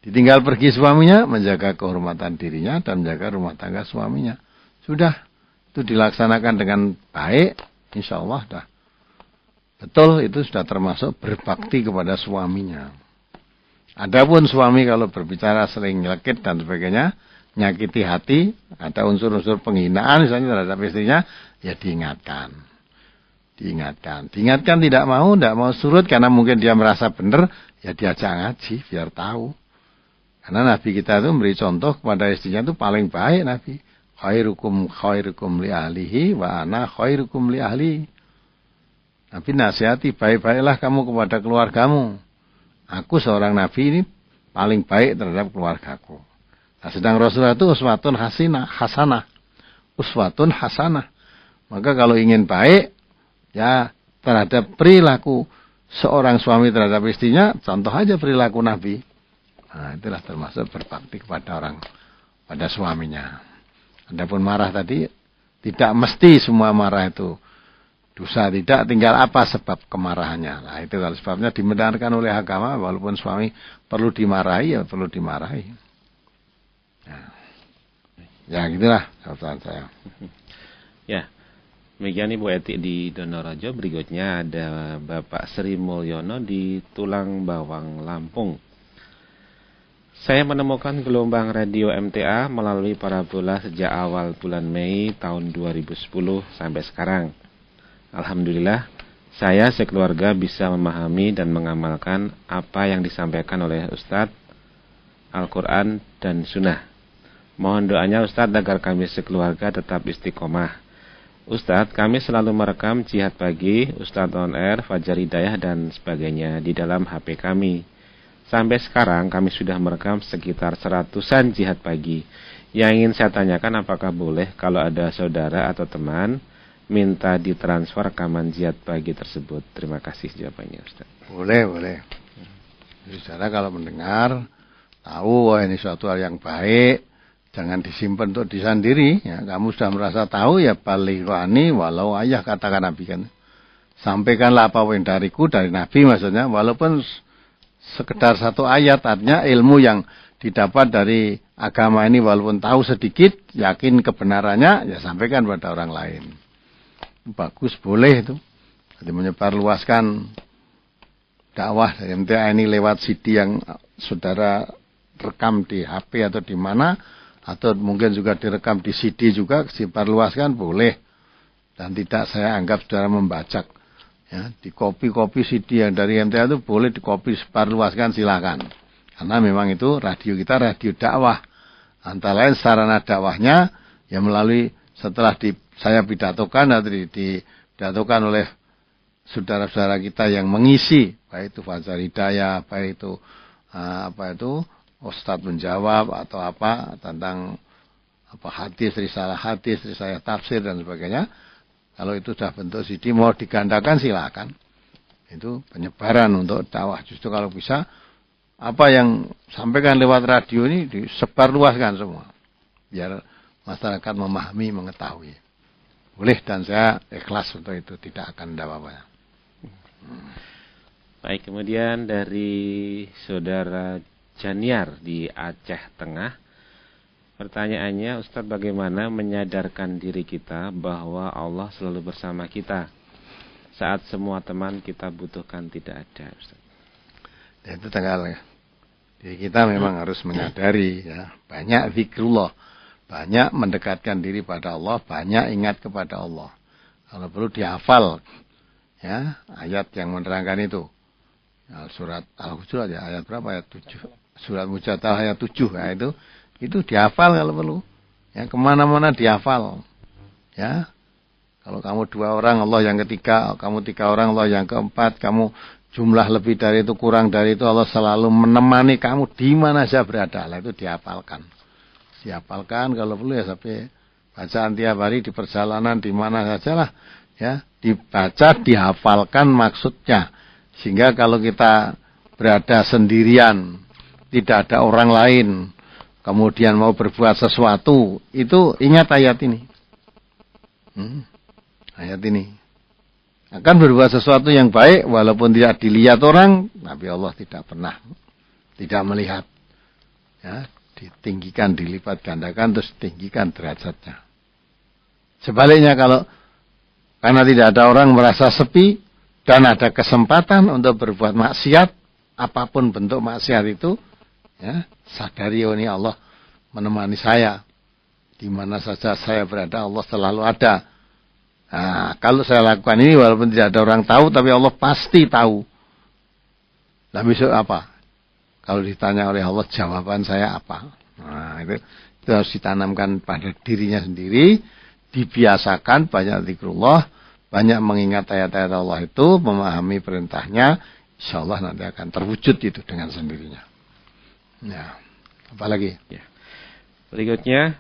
Ditinggal pergi suaminya, menjaga kehormatan dirinya dan menjaga rumah tangga suaminya. Sudah, itu dilaksanakan dengan baik, insya Allah dah. Betul, itu sudah termasuk berbakti kepada suaminya. Adapun suami kalau berbicara sering nyelekit dan sebagainya, nyakiti hati, ada unsur-unsur penghinaan misalnya terhadap istrinya, ya diingatkan. Diingatkan tidak mau surut karena mungkin dia merasa benar, ya diajak ngaji biar tahu. Karena Nabi kita itu memberi contoh kepada istrinya itu paling baik Nabi. Khairukum li ahlihi wa ana khairukum li ahli. Nabi nasihati, baik-baiklah kamu kepada keluargamu. Aku seorang Nabi ini paling baik terhadap keluargaku. Nah, sedang Rasulullah itu uswatun hasanah. Uswatun hasanah. Maka kalau ingin baik, ya terhadap perilaku seorang suami terhadap istrinya, contoh aja perilaku Nabi. Nah, itulah termasuk berbakti kepada pada suaminya. Adapun marah tadi, tidak mesti semua marah itu dosa, tidak, tinggal apa sebab kemarahannya. Nah, itu kalau sebabnya dibenarkan oleh agama, walaupun suami perlu dimarahi, ya perlu dimarahi. Nah, ya gitulah jawaban saya. Ya, demikian Ibu Eti di Donorejo. Berikutnya ada Bapak Sri Mulyono di Tulang Bawang, Lampung. Saya menemukan gelombang radio MTA melalui parabola sejak awal bulan Mei tahun 2010 sampai sekarang. Alhamdulillah, saya sekeluarga bisa memahami dan mengamalkan apa yang disampaikan oleh Ustadz, Al-Quran, dan Sunnah. Mohon doanya Ustadz agar kami sekeluarga tetap istiqomah. Ustadz, kami selalu merekam jihad pagi, Ustadz on air, Fajar Hidayah, dan sebagainya di dalam HP kami. Sampai sekarang kami sudah merekam sekitar 100-an jihad pagi. Yang ingin saya tanyakan, apakah boleh kalau ada saudara atau teman minta ditransfer rekaman jihad pagi tersebut? Terima kasih jawabannya, Ustaz. Boleh. Saudara kalau mendengar, tahu ini suatu hal yang baik, jangan disimpan untuk diri sendiri. Ya, kamu sudah merasa tahu, ya balighani walau ayah, katakan Nabi kan. Sampaikanlah apa yang dariku, dari Nabi maksudnya, walaupun sekedar satu ayat, artinya ilmu yang didapat dari agama ini walaupun tahu sedikit, yakin kebenarannya, ya sampaikan pada orang lain. Bagus, boleh itu. Jadi menyebarluaskan dakwah dari MTA ini lewat CD yang saudara rekam di HP atau di mana, atau mungkin juga direkam di CD juga, disebarluaskan boleh. Dan tidak saya anggap saudara membajak. Ya, di kopi-kopi CD yang dari MTA itu boleh dikopi, sebarluaskan, silakan. Karena memang itu radio kita, radio dakwah. Antara lain sarana dakwahnya yang melalui setelah saya pidatokan atau dipidatokan oleh saudara-saudara kita yang mengisi, baik itu Fajar Hidayah, baik itu Ustadz menjawab atau apa tentang hadis, risalah tafsir dan sebagainya. Kalau itu sudah bentuk CD mau digandakan silakan. Itu penyebaran untuk dakwah. Justru kalau bisa apa yang sampaikan lewat radio ini disebarluaskan semua. Biar masyarakat memahami, mengetahui. Boleh, dan saya ikhlas untuk itu, tidak akan ada apa-apa. Baik, kemudian dari saudara Janiar di Aceh Tengah. Pertanyaannya, Ustadz, bagaimana menyadarkan diri kita bahwa Allah selalu bersama kita saat semua teman kita butuhkan tidak ada, Ustadz? Ya, itu tanggalnya. Jadi kita memang harus menyadari, ya, banyak zikrullah, banyak mendekatkan diri pada Allah, banyak ingat kepada Allah. Kalau perlu dihafal, ya, ayat yang menerangkan itu. Ya, surat Al-Hujurat, ya, ayat berapa? Ayat 7. Surat Mujadalah ayat 7, ya, itu dihafal kalau perlu. Ya, kemana-mana dihafal. Ya, kalau kamu 2 orang, Allah yang ketiga, kamu 3 orang, Allah yang keempat, kamu jumlah lebih dari itu, kurang dari itu, Allah selalu menemani kamu di mana saja berada. Lah, itu dihafalkan. Dihafalkan kalau perlu ya sampai bacaan tiap hari di perjalanan di mana saja lah. Ya, dibaca, dihafalkan maksudnya. Sehingga kalau kita berada sendirian, tidak ada orang lain, kemudian mau berbuat sesuatu, itu ingat ayat ini. Ayat ini. Akan berbuat sesuatu yang baik, walaupun tidak dilihat orang, tapi Allah tidak pernah, tidak melihat. Ya, ditinggikan, dilipat gandakan, terus tinggikan derajatnya. Sebaliknya kalau karena tidak ada orang merasa sepi, dan ada kesempatan untuk berbuat maksiat, apapun bentuk maksiat itu, ya, sadari ini Allah menemani saya. Di mana saja saya berada, Allah selalu ada. Nah, kalau saya lakukan ini walaupun tidak ada orang tahu, tapi Allah pasti tahu. Nah, besok apa? Kalau ditanya oleh Allah, jawaban saya apa? Nah, itu harus ditanamkan pada dirinya sendiri, dibiasakan banyak zikrullah, banyak mengingat ayat-ayat Allah itu, memahami perintahnya, insya Allah nanti akan terwujud itu dengan sendirinya. Ya, apalagi? Ya. Berikutnya,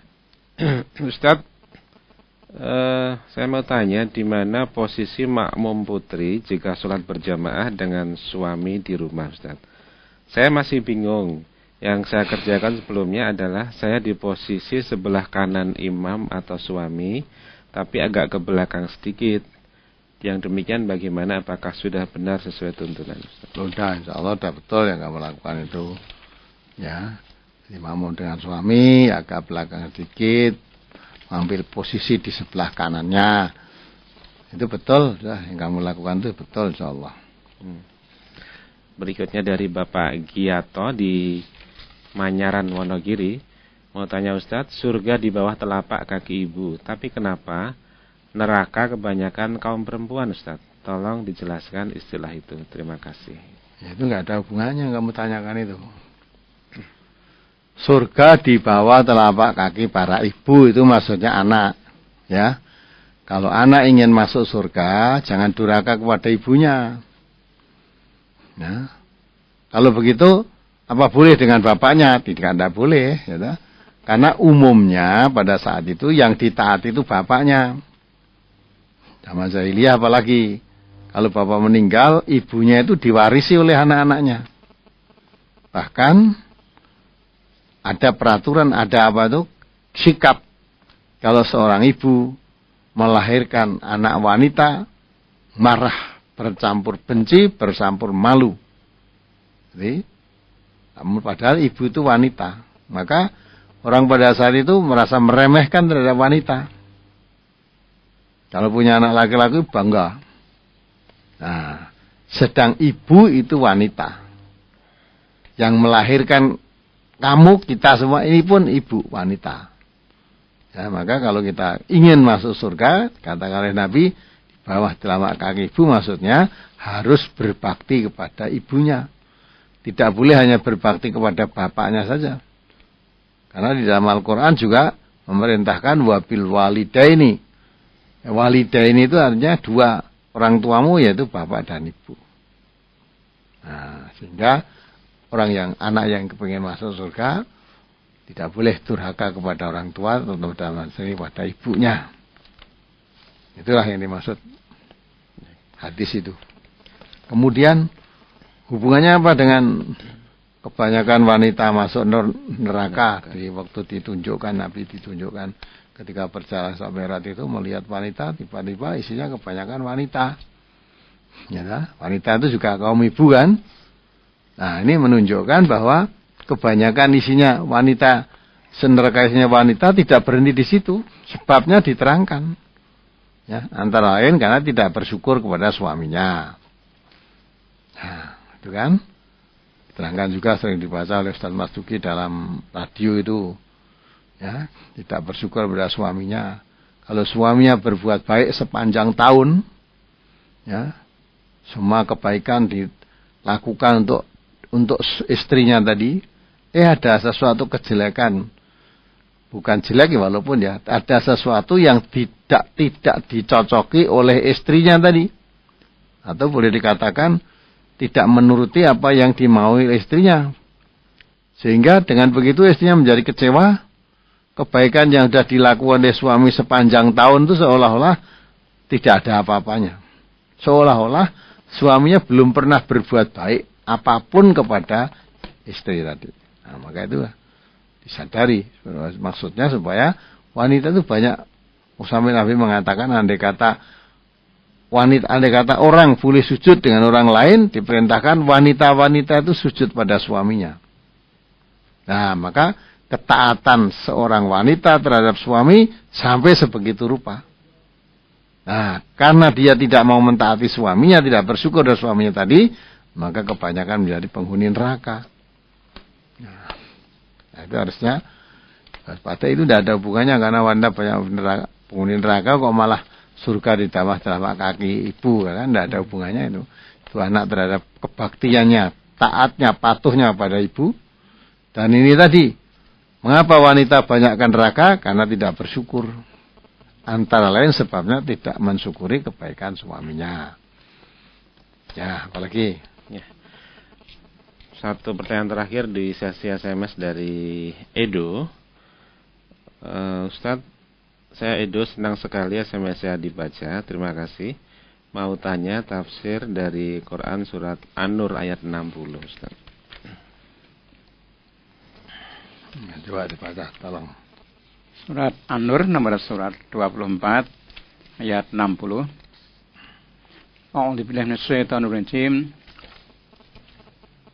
Ustadz, Saya mau tanya, di mana posisi makmum putri jika sholat berjamaah dengan suami di rumah, Ustaz? Saya masih bingung. Yang saya kerjakan sebelumnya adalah saya di posisi sebelah kanan imam atau suami, tapi agak ke belakang sedikit. Yang demikian bagaimana? Apakah sudah benar sesuai tuntunan, Ustaz? Sudah, insya Allah sudah betul yang kamu lakukan itu. Ya, imam dengan suami agak belakang sedikit, ambil posisi di sebelah kanannya. Itu betul, sudah yang kamu lakukan itu betul, insya Allah. Berikutnya dari Bapak Giyato di Manyaran, Wonogiri. Mau tanya Ustadz, surga di bawah telapak kaki ibu, tapi kenapa neraka kebanyakan kaum perempuan, Ustadz? Tolong dijelaskan istilah itu. Terima kasih. Ya, itu nggak ada hubungannya yang kamu tanyakan itu. Surga di bawah telapak kaki para ibu itu maksudnya anak. Ya, kalau anak ingin masuk surga, jangan durhaka kepada ibunya. Ya, kalau begitu, apa boleh dengan bapaknya? Tidak boleh. Ya, karena umumnya pada saat itu yang ditaati itu bapaknya. Zaman jahiliyah apalagi. Kalau bapak meninggal, ibunya itu diwarisi oleh anak-anaknya. Bahkan ada peraturan, ada apa itu? Sikap. Kalau seorang ibu melahirkan anak wanita, marah, bercampur benci, bercampur malu. Jadi, padahal ibu itu wanita. Maka orang pada saat itu merasa meremehkan terhadap wanita. Kalau punya anak laki-laki bangga. Nah, sedang ibu itu wanita. Yang melahirkan kamu, kita semua ini pun ibu wanita. Ya, maka kalau kita ingin masuk surga, kata oleh Nabi, di bawah telapak kaki ibu maksudnya harus berbakti kepada ibunya. Tidak boleh hanya berbakti kepada bapaknya saja. Karena di dalam Al-Quran juga memerintahkan wabil walidaini. Walidaini itu artinya dua orang tuamu, yaitu bapak dan ibu. Nah, sehingga anak yang kepingin masuk surga tidak boleh durhaka kepada orang tua, terutama pada ibunya. Itulah yang dimaksud hadis itu. Kemudian hubungannya apa dengan kebanyakan wanita masuk neraka? Di waktu ditunjukkan, Nabi ditunjukkan ketika perjalanan Isra Mi'raj itu melihat wanita, tiba-tiba isinya kebanyakan wanita. Ya, wanita itu juga kaum ibu kan? Nah, ini menunjukkan bahwa kebanyakan isinya wanita, neraka isinya wanita tidak berhenti di situ. Sebabnya diterangkan. Ya, antara lain karena tidak bersyukur kepada suaminya. Nah, itu kan. Diterangkan juga sering dibaca oleh Ustaz Mas Duki dalam radio itu. Ya, tidak bersyukur kepada suaminya. Kalau suaminya berbuat baik sepanjang tahun, ya, semua kebaikan dilakukan untuk istrinya tadi, ada sesuatu kejelekan, bukan jelek walaupun ya, ada sesuatu yang tidak dicocoki oleh istrinya tadi, atau boleh dikatakan tidak menuruti apa yang dimaui istrinya, sehingga dengan begitu istrinya menjadi kecewa. Kebaikan yang sudah dilakukan oleh suami sepanjang tahun itu seolah-olah tidak ada apa-apanya, seolah-olah suaminya belum pernah berbuat baik apapun kepada istri tadi. Nah, maka itu disadari. Maksudnya supaya wanita itu banyak. Sampai Nabi mengatakan andai kata orang boleh sujud dengan orang lain, diperintahkan wanita-wanita itu sujud pada suaminya. Nah, maka ketaatan seorang wanita terhadap suami sampai sebegitu rupa. Nah, karena dia tidak mau mentaati suaminya, tidak bersyukur dari suaminya tadi, maka kebanyakan menjadi penghuni neraka. Nah, itu harusnya pada itu tidak ada hubungannya, karena wanita banyak penghuni neraka kok malah surga ditambah telapak kaki ibu, kan tidak ada hubungannya itu. Itu anak terhadap kebaktiannya, taatnya, patuhnya pada ibu. Dan ini tadi, mengapa wanita banyakkan neraka? Karena tidak bersyukur. Antara lain sebabnya tidak mensyukuri kebaikan suaminya. Ya, apalagi? Ya. Satu pertanyaan terakhir di sesi SMS dari Edo. Ustadz, Saya Edo, senang sekali SMS saya dibaca. Terima kasih. Mau tanya tafsir dari Quran surat An-Nur ayat 60, Ustaz. Coba dibaca, tolong. Surat An-Nur nomor surat 24 ayat 60. A'udzu billahi minasyaitonir rajim.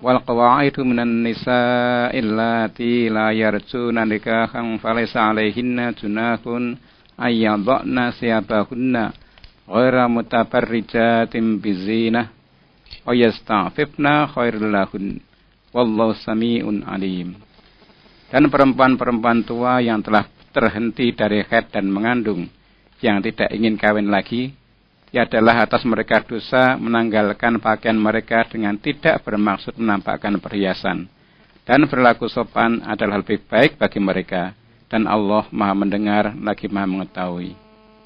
Wal qawaidu minan nisa'i allati la yarjuna nikahan falaysa 'alaihinna junahun ayyadna siyabahunna ghaira mutabarrijatin bizinah wa yasta'fifna khairul lahun wallahu sami'un alim. Dan perempuan-perempuan tua yang telah terhenti dari haid dan mengandung yang tidak ingin kawin lagi, adalah atas mereka dosa menanggalkan pakaian mereka dengan tidak bermaksud menampakkan perhiasan. Dan berlaku sopan adalah lebih baik bagi mereka. Dan Allah Maha mendengar lagi Maha mengetahui.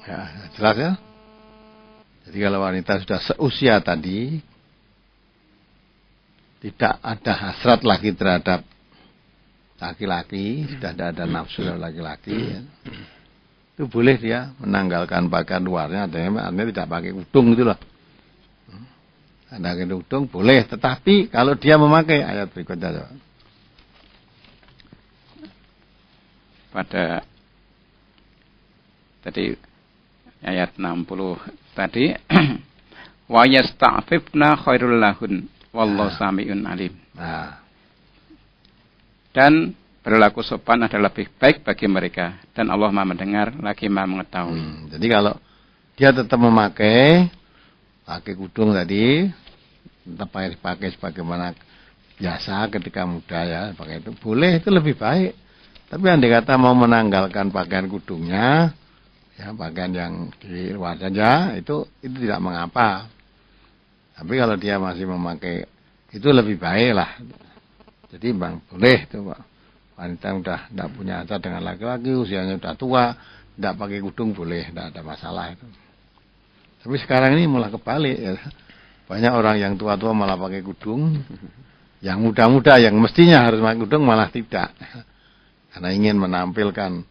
Ya, jelas ya. Jadi kalau wanita sudah seusia tadi, tidak ada hasrat lagi terhadap laki-laki, sudah tidak ada nafsu laki-laki, ya. Itu boleh dia menanggalkan pakaian luarnya, artinya tidak pakai udung gitu loh. Ada udung boleh, tetapi kalau dia memakai, ayat berikutnya. Pada tadi ayat 60 tadi wa yasta'fifna khairul lahun wallahu sami'un alim. Dan berlaku sopan adalah lebih baik bagi mereka. Dan Allah Maha mendengar, lagi Maha mengetahui. Jadi kalau dia tetap memakai kudung tadi, tetap pakai sebagaimana biasa ketika muda ya, pakai itu boleh, itu lebih baik. Tapi andai kata mau menanggalkan pakaian kudungnya, ya pakaian yang di luar saja, itu tidak mengapa. Tapi kalau dia masih memakai, itu lebih baik lah. Jadi bang boleh itu Pak. Wanita sudah tidak punya hasrat dengan laki-laki, usianya sudah tua, tidak pakai kudung boleh, tidak ada masalah itu. Tapi sekarang ini malah kebalik ya. Banyak orang yang tua-tua malah pakai kudung, yang muda-muda yang mestinya harus pakai kudung malah tidak. Karena ingin menampilkan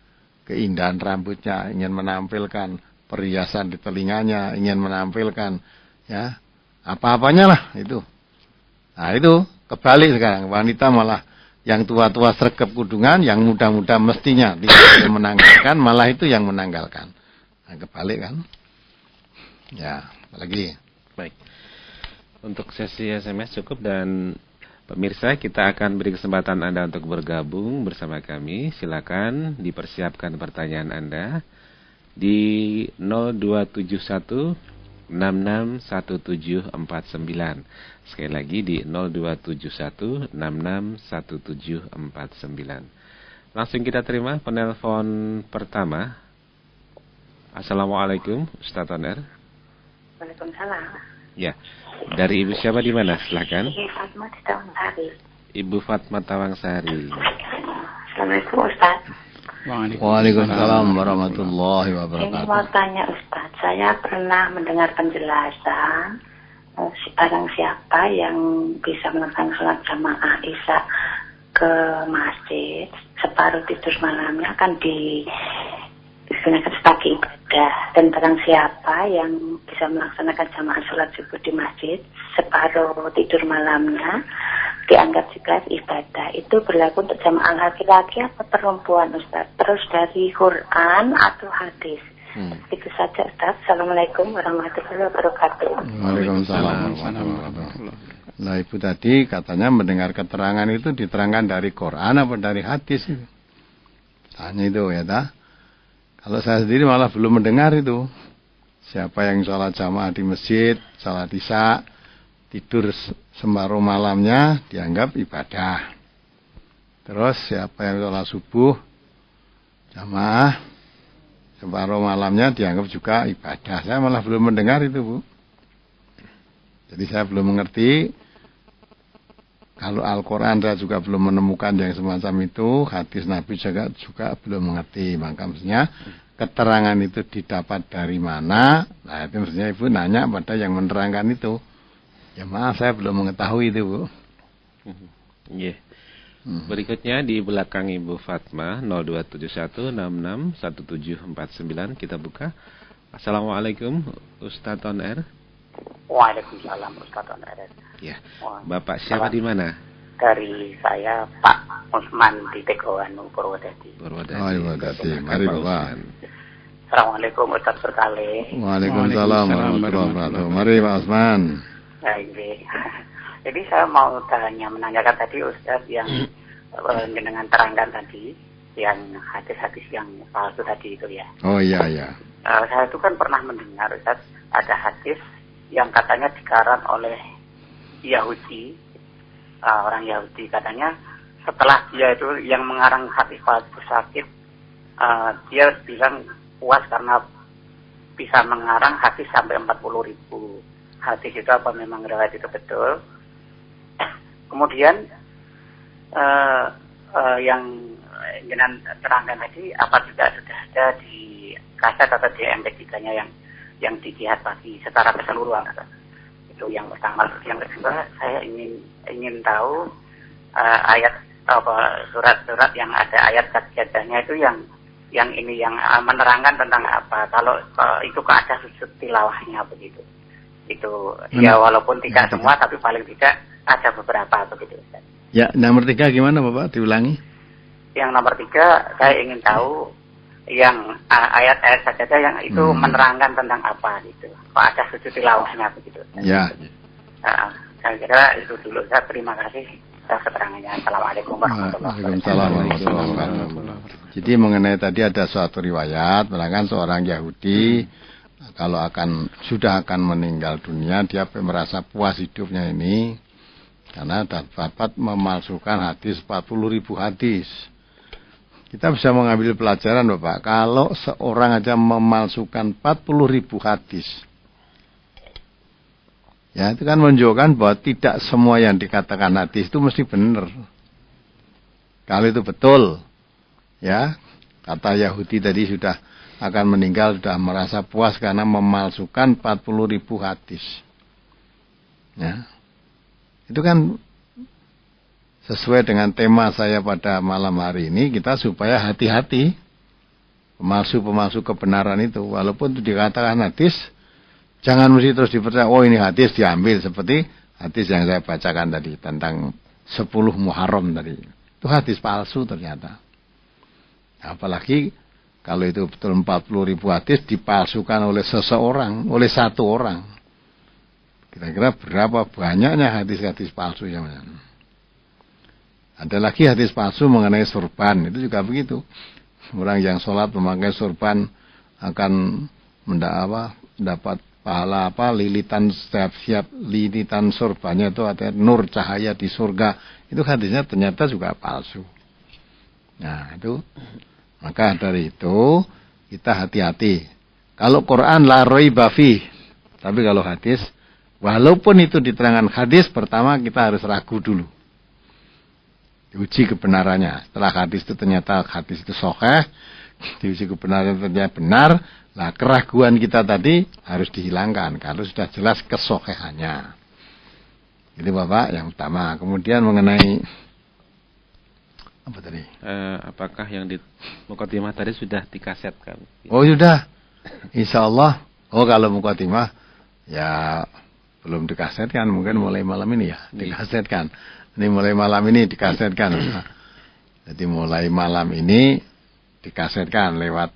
keindahan rambutnya, ingin menampilkan perhiasan di telinganya, ingin menampilkan ya apa-apanya lah itu. Nah itu kebalik sekarang, wanita malah yang tua-tua sregep kudungan, yang muda-muda mestinya tidak menanggalkan, malah itu yang menanggalkan. Nah, kebalik kan? Ya, apalagi. Baik. Untuk sesi SMS cukup dan pemirsa kita akan beri kesempatan Anda untuk bergabung bersama kami. Silakan dipersiapkan pertanyaan Anda di 0271 661749. Sekali lagi di 0271 661749. Langsung kita terima penelpon pertama. Assalamualaikum, Ustaz Toner. Waalaikumsalam. Ya, dari Ibu siapa di mana? Silakan. Ibu Fatma di Tawangsari. Ibu Fatma Tawangsari. Assalamualaikum Ustaz. Waalaikumsalam warahmatullahi wabarakatuh. Ini mau tanya Ustaz, saya pernah mendengar penjelasan barang siapa yang bisa melakukan sholat jamaah Isya ke masjid, separuh tidur malamnya akan digunakan sebagai ibadah. Dan barang siapa yang bisa melaksanakan jamaah sholat subuh di masjid, separuh tidur malamnya dianggap juga ibadah. Itu berlaku untuk jamaah laki-laki atau perempuan Ustaz? Terus dari Quran atau hadis? Itu saja Ustaz. Assalamualaikum warahmatullahi wabarakatuh. Waalaikumsalam warahmatullahi wabarakatuh. Nah Ibu tadi katanya mendengar keterangan itu diterangkan dari Quran apa dari hadis itu? Tanya itu ya dah. Kalau saya sendiri malah belum mendengar itu. Siapa yang sholat jamaah di masjid, sholat Isya, tidur separuh malamnya dianggap ibadah. Terus siapa yang sholat subuh jamaah separuh malamnya dianggap juga ibadah. Saya malah belum mendengar itu Bu. Jadi saya belum mengerti. Kalau Al-Quran saya juga belum menemukan yang semacam itu. Hadis Nabi juga belum mengerti. Maka maksudnya keterangan itu didapat dari mana. Nah itu maksudnya Ibu nanya pada yang menerangkan itu. Ya maaf saya belum mengetahui itu Bu. Iya. Berikutnya di belakang Ibu Fatma 0271661749 kita buka. Assalamualaikum Ustaz Toner. Waalaikumsalam Ustaz Toner. Ya. Bapak siapa di mana? Dari saya Pak Usman di Tegoan Purwodadi. Purwodadi. Mari Bapak. Assalamualaikum Ustaz berkali. Waalaikumsalam warahmatullahi wabarakatuh. Mari Pak Usman. Baik. Jadi saya mau menanyakan tadi Ustaz yang dengan terangkan tadi yang hadis-hadis yang palsu tadi itu ya. Oh iya. Saya itu kan pernah mendengar Ustaz ada hadis yang katanya dikarang oleh Yahudi, orang Yahudi katanya setelah dia itu yang mengarang hadis palsu sakit, dia bilang puas karena bisa mengarang hadis sampai 40.000 hadis itu apa memang riwayat itu betul. Kemudian yang dengan terangkan tadi apa juga sudah ada di kaset atau di MP3-nya yang di jihad pagi secara keseluruhan. Itu yang pertama. Yang kedua saya ingin tahu ayat apa surat-surat yang ada ayat sajadahnya itu yang menerangkan tentang apa. Kalau itu ada sujud tilawahnya begitu. Itu ya walaupun tidak semua tapi paling tidak ada beberapa begitu Ustaz. Ya, nomor 3 gimana Bapak? Diulangi. Yang nomor 3 saya ingin tahu yang ayat-ayat sajadah yang itu menerangkan tentang apa gitu. Kok ada sujud tilawahnya begitu. Ya. Saya kira itu dulu. Saya terima kasih atas keterangannya. Assalamualaikum warahmatullahi wabarakatuh. Jadi mengenai tadi ada suatu riwayat, bahkan seorang Yahudi kalau sudah akan meninggal dunia, dia merasa puas hidupnya ini karena dapat memalsukan hadis 40.000 hadis. Kita bisa mengambil pelajaran Bapak, kalau seorang aja memalsukan 40.000 hadis, ya itu kan menunjukkan bahwa tidak semua yang dikatakan hadis itu mesti benar. Kalau itu betul, ya kata Yahudi tadi sudah akan meninggal, sudah merasa puas karena memalsukan 40.000 hadis. Ya. Itu kan sesuai dengan tema saya pada malam hari ini, kita supaya hati-hati pemalsu-pemalsu kebenaran itu. Walaupun itu dikatakan hadis, jangan mesti terus dipercaya, oh ini hadis diambil. Seperti hadis yang saya bacakan tadi, tentang 10 Muharram tadi. Itu hadis palsu ternyata. Apalagi kalau itu betul 40.000 hadis dipalsukan oleh seseorang, oleh satu orang. Kira-kira berapa banyaknya hadis-hadis palsu yang mana? Ada lagi hadis palsu mengenai sorban, itu juga begitu. Orang yang sholat memakai sorban akan mendapat pahala lilitan setiap lilitan sorbannya itu ada nur cahaya di surga. Itu hadisnya ternyata juga palsu. Nah itu, maka dari itu kita hati-hati. Kalau Quran la raiba fi, tapi kalau hadis, walaupun itu diterangkan hadis, pertama kita harus ragu dulu. Diuji kebenarannya. Setelah hadis itu ternyata hadis itu sahih, diuji kebenarannya ternyata benar, nah keraguan kita tadi harus dihilangkan kalau sudah jelas kesahihannya. Jadi Bapak yang utama. Kemudian mengenai apa tadi? Apakah yang di mukadimah tadi sudah dikasetkan? Oh sudah, insya Allah. Oh kalau mukadimah ya belum dikasetkan, mungkin mulai malam ini ya dikasetkan. Ini mulai malam ini dikasetkan. Jadi mulai malam ini dikasetkan lewat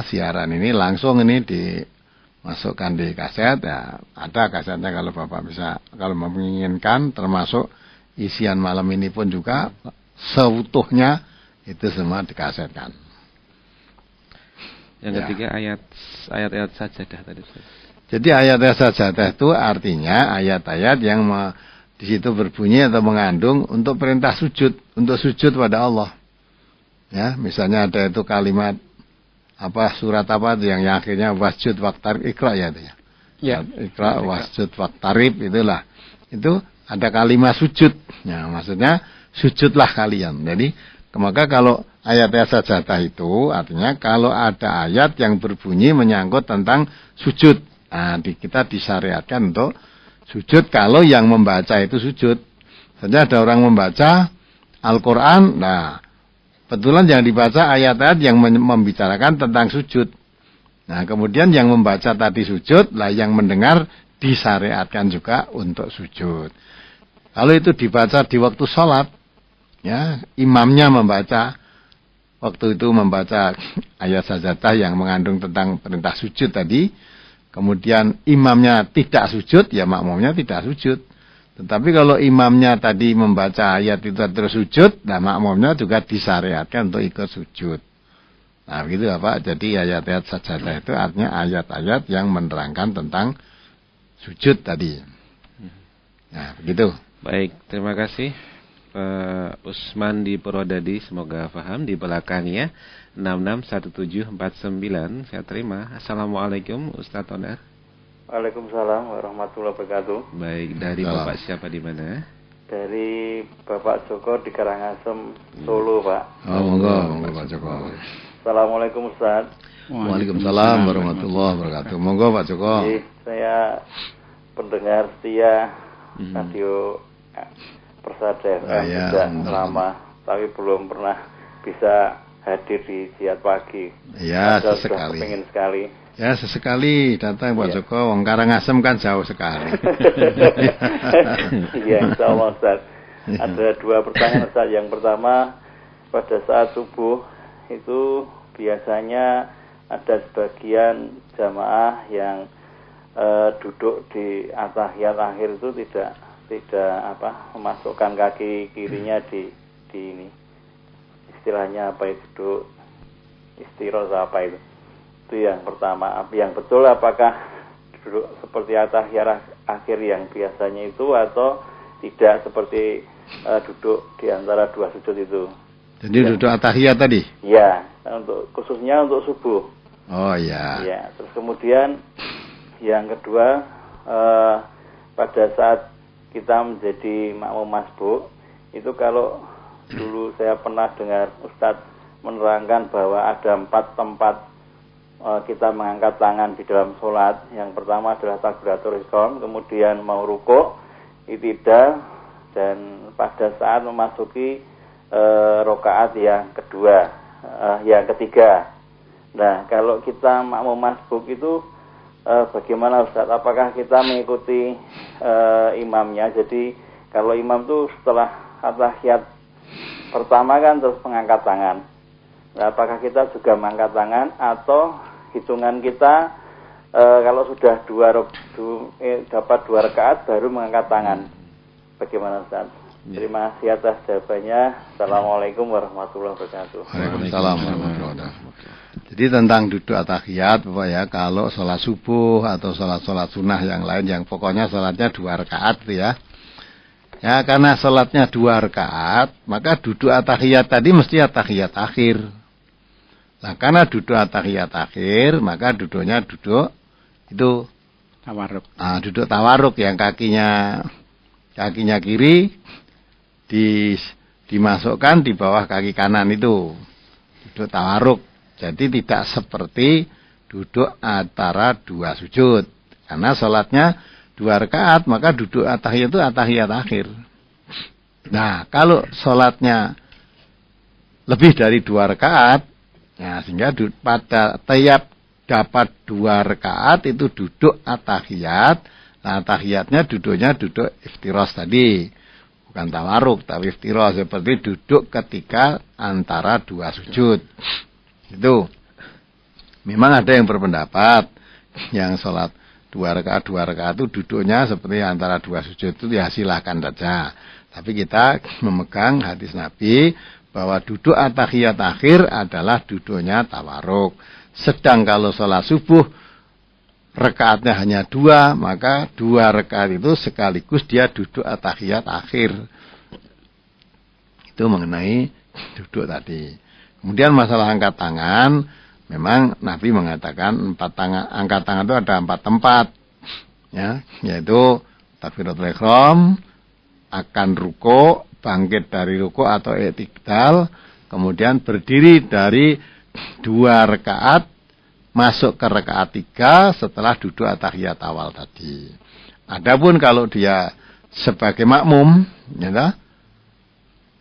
siaran ini langsung ini dimasukkan di kaset ya. Ada kasetnya kalau Bapak bisa, kalau menginginkan, termasuk isian malam ini pun juga seutuhnya itu semua dikasetkan. Yang ketiga ayat-ayat sajadah tadi. Jadi ayat-ayat sajadah itu artinya ayat-ayat yang di situ berbunyi atau mengandung untuk perintah sujud, untuk sujud pada Allah. Ya, misalnya ada itu kalimat surat apa itu yang akhirnya wasjud waqtarib, Iqra ya itu ya. Ya. Iqra wasjud waqtarib itulah. Itu ada kalimat sujud. Ya, maksudnya sujudlah kalian. Jadi, maka kalau ayat-ayat sajadah itu artinya kalau ada ayat yang berbunyi menyangkut tentang sujud. Nah, kita disyariatkan untuk sujud kalau yang membaca itu sujud. Saja ada orang membaca Al-Quran, nah betulan yang dibaca ayat-ayat yang membicarakan tentang sujud. Nah kemudian yang membaca tadi sujud, lah yang mendengar disyariatkan juga untuk sujud. Kalau itu dibaca di waktu sholat, ya imamnya membaca, waktu itu membaca ayat sajadah yang mengandung tentang perintah sujud tadi, kemudian imamnya tidak sujud, ya makmumnya tidak sujud. Tetapi kalau imamnya tadi membaca ayat itu terus sujud, nah makmumnya juga disyariatkan untuk ikut sujud. Nah begitu ya Pak. Jadi ayat-ayat sajadah itu artinya ayat-ayat yang menerangkan tentang sujud tadi. Nah begitu. Baik, terima kasih Pak Usman di Purwodadi. Semoga paham di belakangnya 661749. Saya terima. Assalamualaikum Ustaz Tonar. Waalaikumsalam warahmatullahi wabarakatuh. Baik, dari Salam. Bapak siapa di mana? Dari Bapak Joko di Karangasem, Solo, Pak. Oh monggo Pak Joko. Assalamualaikum Ustaz. Waalaikumsalam warahmatullahi wabarakatuh. Monggo Pak Joko. Jadi, saya pendengar setia radio Persada FM Ya, sudah benar. lama, tapi belum pernah bisa hadir di Jihad Pagi. Ya Padahal sesekali. sudah kepingin sekali. Ya sesekali datang Pak Ya. Joko. Wong Karangasem kan jauh sekali. Iya, insya Allah Ustaz. Ada dua pertanyaan Ustaz. Yang pertama, pada saat subuh itu biasanya ada sebagian jamaah yang duduk di atahiyat akhir itu tidak memasukkan kaki kirinya di ini, istilahnya apa itu, duduk istirozah apa itu yang pertama. Yang betul apakah duduk seperti atahiyat akhir yang biasanya itu atau tidak seperti duduk di antara dua sujud itu? Jadi duduk atahiyat tadi? Ya, khususnya untuk subuh. Oh iya. Ya, terus kemudian yang kedua, pada saat kita menjadi makmum masbuk, itu kalau dulu saya pernah dengar Ustadz menerangkan bahwa ada 4 tempat kita mengangkat tangan di dalam sholat. Yang pertama adalah takbiratul ihram, kemudian mau rukuk, i'tidal, dan pada saat memasuki rakaat yang ketiga. Nah, kalau kita makmum masbuk itu bagaimana Ustaz? Apakah kita mengikuti imamnya? Jadi kalau imam itu setelah atahiyat pertama kan terus mengangkat tangan. Nah, apakah kita juga mengangkat tangan atau hitungan kita kalau sudah dapat 2 rakaat baru mengangkat tangan? Bagaimana Ustaz? Terima kasih atas jawabannya. Assalamualaikum warahmatullahi wabarakatuh. Waalaikumsalam warahmatullahi wabarakatuh. Jadi tentang duduk atahiyat Bapak ya, kalau sholat subuh atau sholat sunnah yang lain yang pokoknya sholatnya 2 rakaat itu ya. Ya karena sholatnya 2 rakaat, maka duduk atahiyat tadi mesti atahiyat akhir. Nah karena duduk atahiyat akhir, maka duduknya duduk itu Tawarruk. duduk tawarruk yang kakinya kiri dimasukkan di bawah kaki kanan itu. Duduk tawarruk. Jadi tidak seperti duduk antara 2 sujud. Karena sholatnya 2 rakaat, maka duduk atahiyat itu atahiyat akhir. Nah, kalau sholatnya lebih dari 2 rakaat, ya, sehingga pada tiap dapat 2 rakaat itu duduk atahiyat. Nah, atahiyatnya duduknya duduk iftiros tadi. Bukan tawarruk, tapi iftiros. Seperti duduk ketika antara 2 sujud. Itu. Memang ada yang berpendapat yang sholat 2 rakaat itu duduknya seperti antara 2 sujud itu ya silahkan saja. Tapi kita memegang hadis Nabi bahwa duduk atahiyat akhir adalah duduknya tawarruk. Sedang kalau sholat subuh rakaatnya hanya 2, maka 2 rakaat itu sekaligus dia duduk atahiyat akhir. Itu mengenai duduk tadi. Kemudian masalah angkat tangan, memang Nabi mengatakan angkat tangan itu ada 4 tempat, ya, yaitu takbiratul ihram, akan ruku, bangkit dari ruku atau i'tidal, kemudian berdiri dari 2 rakaat, masuk ke rakaat 3 setelah duduk atahiyat awal tadi. Adapun kalau dia sebagai makmum, ya,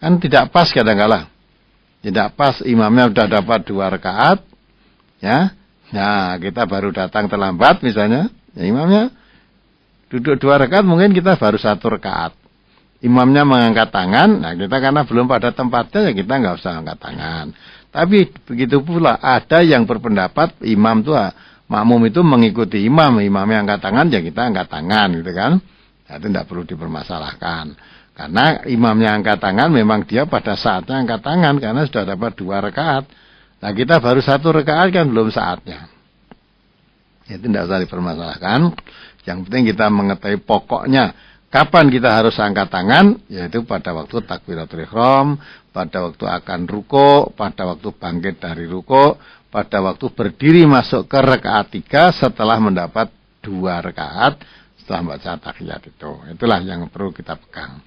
Kan tidak pas kadang-kala. Tidak pas imamnya sudah dapat 2 rakaat, ya. Nah, kita baru datang terlambat misalnya, ya imamnya duduk 2 rakaat, mungkin kita baru 1 rakaat. Imamnya mengangkat tangan, nah kita karena belum pada tempatnya ya kita nggak usah angkat tangan. Tapi begitu pula ada yang berpendapat imam itu makmum itu mengikuti imamnya angkat tangan ya kita angkat tangan gitu kan. Nah, itu tidak perlu dipermasalahkan. Karena imamnya angkat tangan memang dia pada saatnya angkat tangan karena sudah dapat 2 rakaat. Nah kita baru 1 rakaat kan belum saatnya. Itu tidak usah dipermasalahkan. Yang penting kita mengetahui pokoknya kapan kita harus angkat tangan, yaitu pada waktu takbiratul ihram, pada waktu akan ruko, pada waktu bangkit dari ruko, pada waktu berdiri masuk ke rakaat 3 setelah mendapat 2 rakaat. Setelah baca tahiyat itu. Itulah yang perlu kita pegang.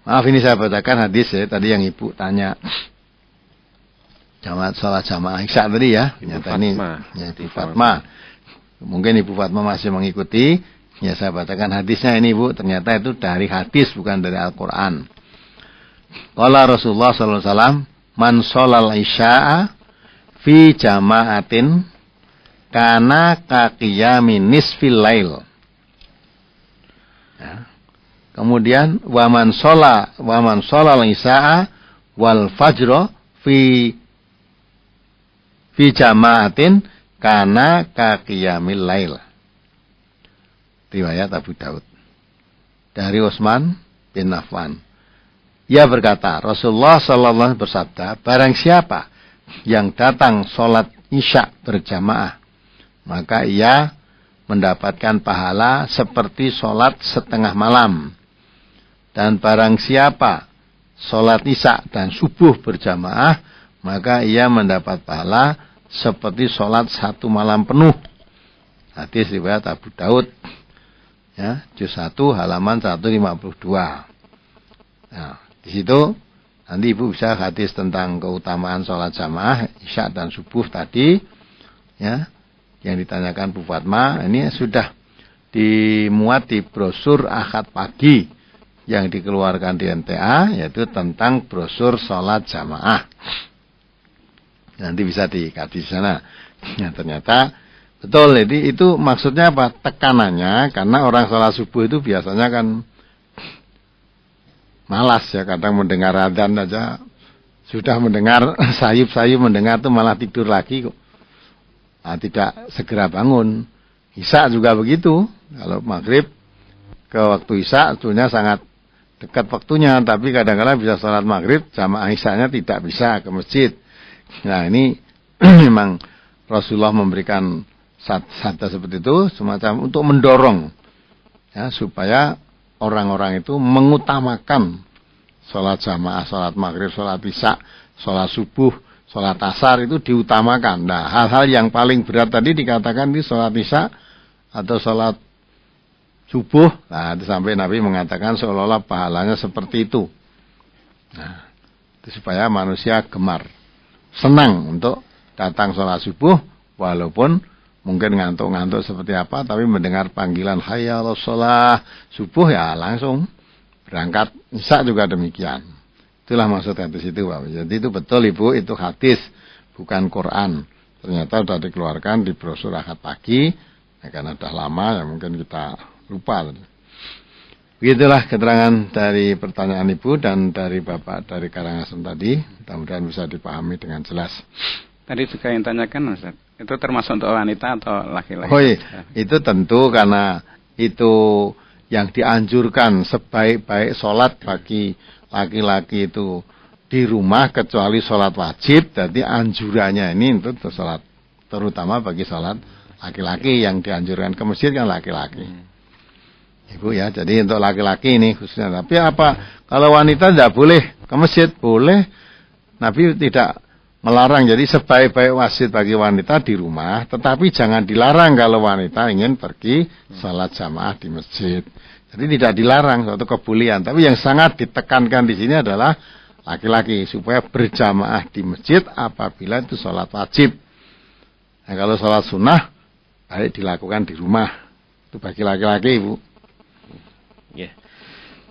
Maaf ini saya bacakan hadis ya. Tadi yang ibu tanya. Sholat jamaah Isya tadi ya. Ternyata ini ya, Ibu Fatma. Mungkin Ibu Fatma masih mengikuti. Ya saya bacakan hadisnya ini Bu. Ternyata itu dari hadis bukan dari Al-Quran. Qala Rasulullah SAW. Man sholal isya'a fi jama'atin kana kaqiyami nisfil lail. Ya. Kemudian waman sholal isya'a wal fajro fi jama'atin kana kaqiyamil lail. Riwayat Abu Daud. Dari Utsman bin Affan. Ia berkata, Rasulullah sallallahu alaihi wasallam bersabda, barang siapa yang datang sholat isya berjamaah, maka ia mendapatkan pahala seperti sholat setengah malam. Dan barang siapa sholat isya dan subuh berjamaah, maka ia mendapat pahala seperti sholat 1 malam penuh. Hadis riwayat Abu Daud, ya, juz 1 halaman 152. Nah, di situ nanti ibu bisa hadis tentang keutamaan sholat jamaah isya dan subuh tadi, ya. Yang ditanyakan Bu Fatma, ini sudah dimuat di brosur Ahad pagi yang dikeluarkan di NTA, yaitu tentang brosur sholat jamaah. Nanti bisa dikaji di sana. Nah, ternyata betul, jadi itu maksudnya apa? Tekanannya, karena orang sholat subuh itu biasanya kan malas ya, kadang mendengar adzan aja sudah mendengar sayup-sayup mendengar tuh malah tidur lagi kok. Nah, tidak segera bangun. Isya juga begitu. Kalau maghrib ke waktu isya sebetulnya sangat dekat waktunya, tapi kadang-kadang bisa sholat maghrib jamaah isyanya tidak bisa ke masjid. Nah ini memang Rasulullah memberikan sabda seperti itu semacam untuk mendorong ya, supaya orang-orang itu mengutamakan sholat jamaah, sholat maghrib, sholat isya, sholat subuh, sholat asar itu diutamakan. Nah, hal-hal yang paling berat tadi dikatakan di sholat isya atau sholat subuh. Nah, itu sampai Nabi mengatakan seolah-olah pahalanya seperti itu. Nah, itu supaya manusia gemar, senang untuk datang sholat subuh, walaupun mungkin ngantuk-ngantuk seperti apa, tapi mendengar panggilan hayya 'alas shalah subuh ya langsung berangkat. Isya juga demikian. Itulah maksud hadis itu, Pak. Jadi itu betul Ibu, itu hadis bukan Quran. Ternyata sudah dikeluarkan di brosur Ahad pagi, ya, karena sudah lama ya mungkin kita lupa. Begitulah keterangan dari pertanyaan Ibu dan dari Bapak dari Karangasem tadi. Mudah-mudahan bisa dipahami dengan jelas. Tadi juga yang tanyakan, Ustaz, itu termasuk untuk wanita atau laki-laki? Oh iya, itu tentu karena itu yang dianjurkan sebaik-baik sholat bagi laki-laki itu di rumah kecuali sholat wajib. Jadi anjurannya ini untuk sholat, terutama bagi sholat laki-laki yang dianjurkan ke masjid kan laki-laki. Ibu ya, jadi untuk laki-laki ini khususnya. Tapi apa kalau wanita tidak boleh ke masjid? Boleh. Nabi tidak melarang. Jadi sebaik-baik masjid bagi wanita di rumah, tetapi jangan dilarang kalau wanita ingin pergi sholat jamaah di masjid. Jadi tidak dilarang, suatu kebolehan. Tapi yang sangat ditekankan di sini adalah laki-laki supaya berjamaah di masjid apabila itu sholat wajib. Nah, kalau sholat sunnah baik dilakukan di rumah. Itu bagi laki-laki, Ibu. Ya.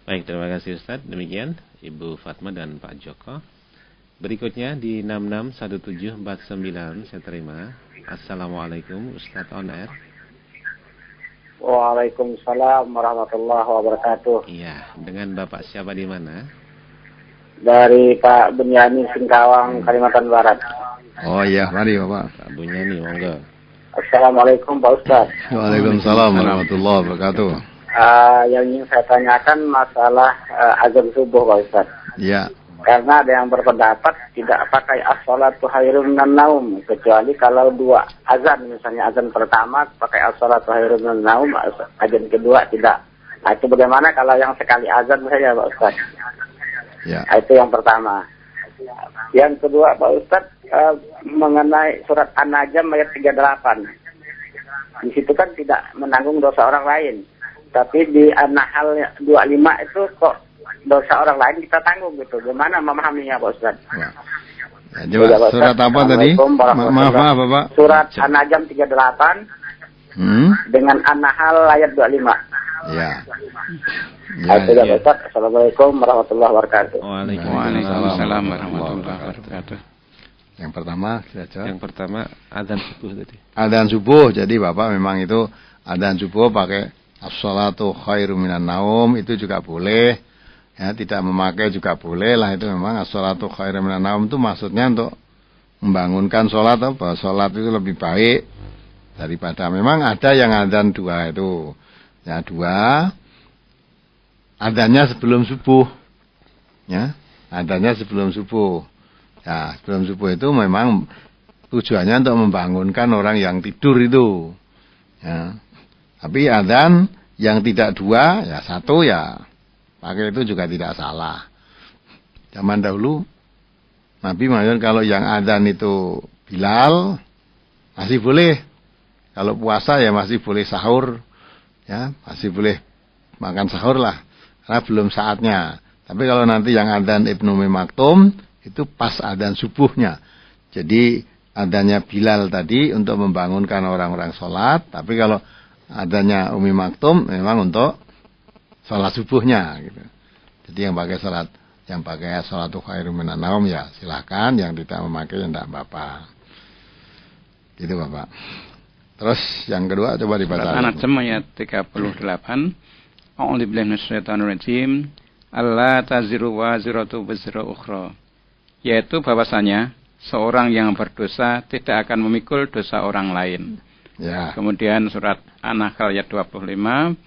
Baik, terima kasih Ustaz. Demikian Ibu Fatma dan Pak Joko. Berikutnya di 661749 saya terima. Assalamualaikum Ustaz on air. Waalaikumsalam warahmatullahi wabarakatuh. Iya, dengan Bapak siapa di mana? Dari Pak Bunyani Singkawang, Kalimantan Barat. Oh iya, mari Bapak. Pak Bunyani, monggo. Assalamualaikum Pak Ustaz. Waalaikumsalam warahmatullahi wabarakatuh. Yang ingin saya tanyakan masalah azan subuh Pak Ustaz. Iya. Karena ada yang berpendapat tidak pakai as-salatu khairun minan naum, kecuali kalau dua azan, misalnya azan pertama pakai as-salatu khairun minan naum, azan kedua tidak. Nah itu bagaimana kalau yang sekali azan saja Pak Ustaz? Ya. Itu yang pertama. Yang kedua Pak Ustaz, mengenai surat An-Najm ayat 38. Di situ kan tidak menanggung dosa orang lain. Tapi di An-Nahl 25 itu kok dosa orang lain kita tanggung gitu. Gimana memahaminya Pak Ustaz? Ya. Ya, coba surat apa tadi? Maaf Bapak. Surat An-Najm 38 dengan An-Nahl ayat 25. Ya. Ya. Assalamualaikum warahmatullahi wabarakatuh. Waalaikumsalam warahmatullahi wabarakatuh. Yang pertama, Yang pertama adzan subuh tadi. Adzan subuh. Jadi Bapak memang itu adzan subuh pakai as-salatu khairum minan naum itu juga boleh. Ya, tidak memakai juga boleh lah, itu memang as-salatu khairum minan naum itu maksudnya untuk membangunkan sholat, bahwa sholat itu lebih baik daripada, memang ada yang adzan dua itu. Ya, dua adanya sebelum subuh, ya, adanya sebelum subuh. Ya, sebelum subuh itu memang tujuannya untuk membangunkan orang yang tidur itu. Ya, tapi adzan yang tidak dua, ya satu ya pakai itu juga tidak salah. Zaman dahulu Nabi mengatakan kalau yang adzan itu Bilal masih boleh. Kalau puasa ya masih boleh sahur, ya masih boleh makan sahur lah. Karena belum saatnya. Tapi kalau nanti yang adzan Ibnu Ummi Maktum itu pas adzan subuhnya. Jadi adzannya Bilal tadi untuk membangunkan orang-orang sholat. Tapi kalau adzannya Ummi Maktum memang untuk sholat subuhnya. Gitu. Jadi yang pakai sholatu khairum minan naum ya silakan. Yang tidak memakai ya tidak apa-apa. Gitu Bapak. Terus yang kedua coba dibaca. An-Najm ayat 38. A'udzubillahi minasyaitonir rajim. Alla taziru waziratu wizra ukhra. Yaitu bahwasanya seorang yang berdosa tidak akan memikul dosa orang lain. Ya. Kemudian surat An-Nahl ayat 25.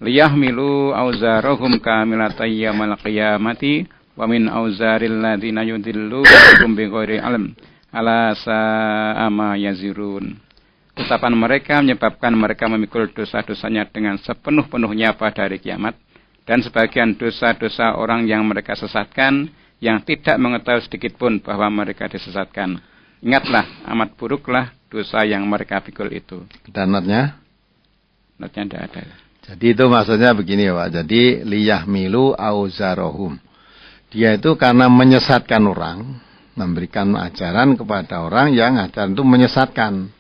Liyahmilu auzarahum kamilatan yaumil qiyamati wa min auzaril ladzina yudhilluhum bighairi ilm. Ala sa'a ma yazirun. Ucapan mereka menyebabkan mereka memikul dosa-dosanya dengan sepenuh-penuhnya pada hari kiamat. Dan sebagian dosa-dosa orang yang mereka sesatkan, yang tidak mengetahui sedikit pun bahwa mereka disesatkan. Ingatlah, amat buruklah dosa yang mereka pikul itu. Dan notnya? Notnya tidak ada. Jadi itu maksudnya begini Pak. Jadi liyahmilu auzarohum. Dia itu karena menyesatkan orang, memberikan ajaran kepada orang yang ajaran itu menyesatkan.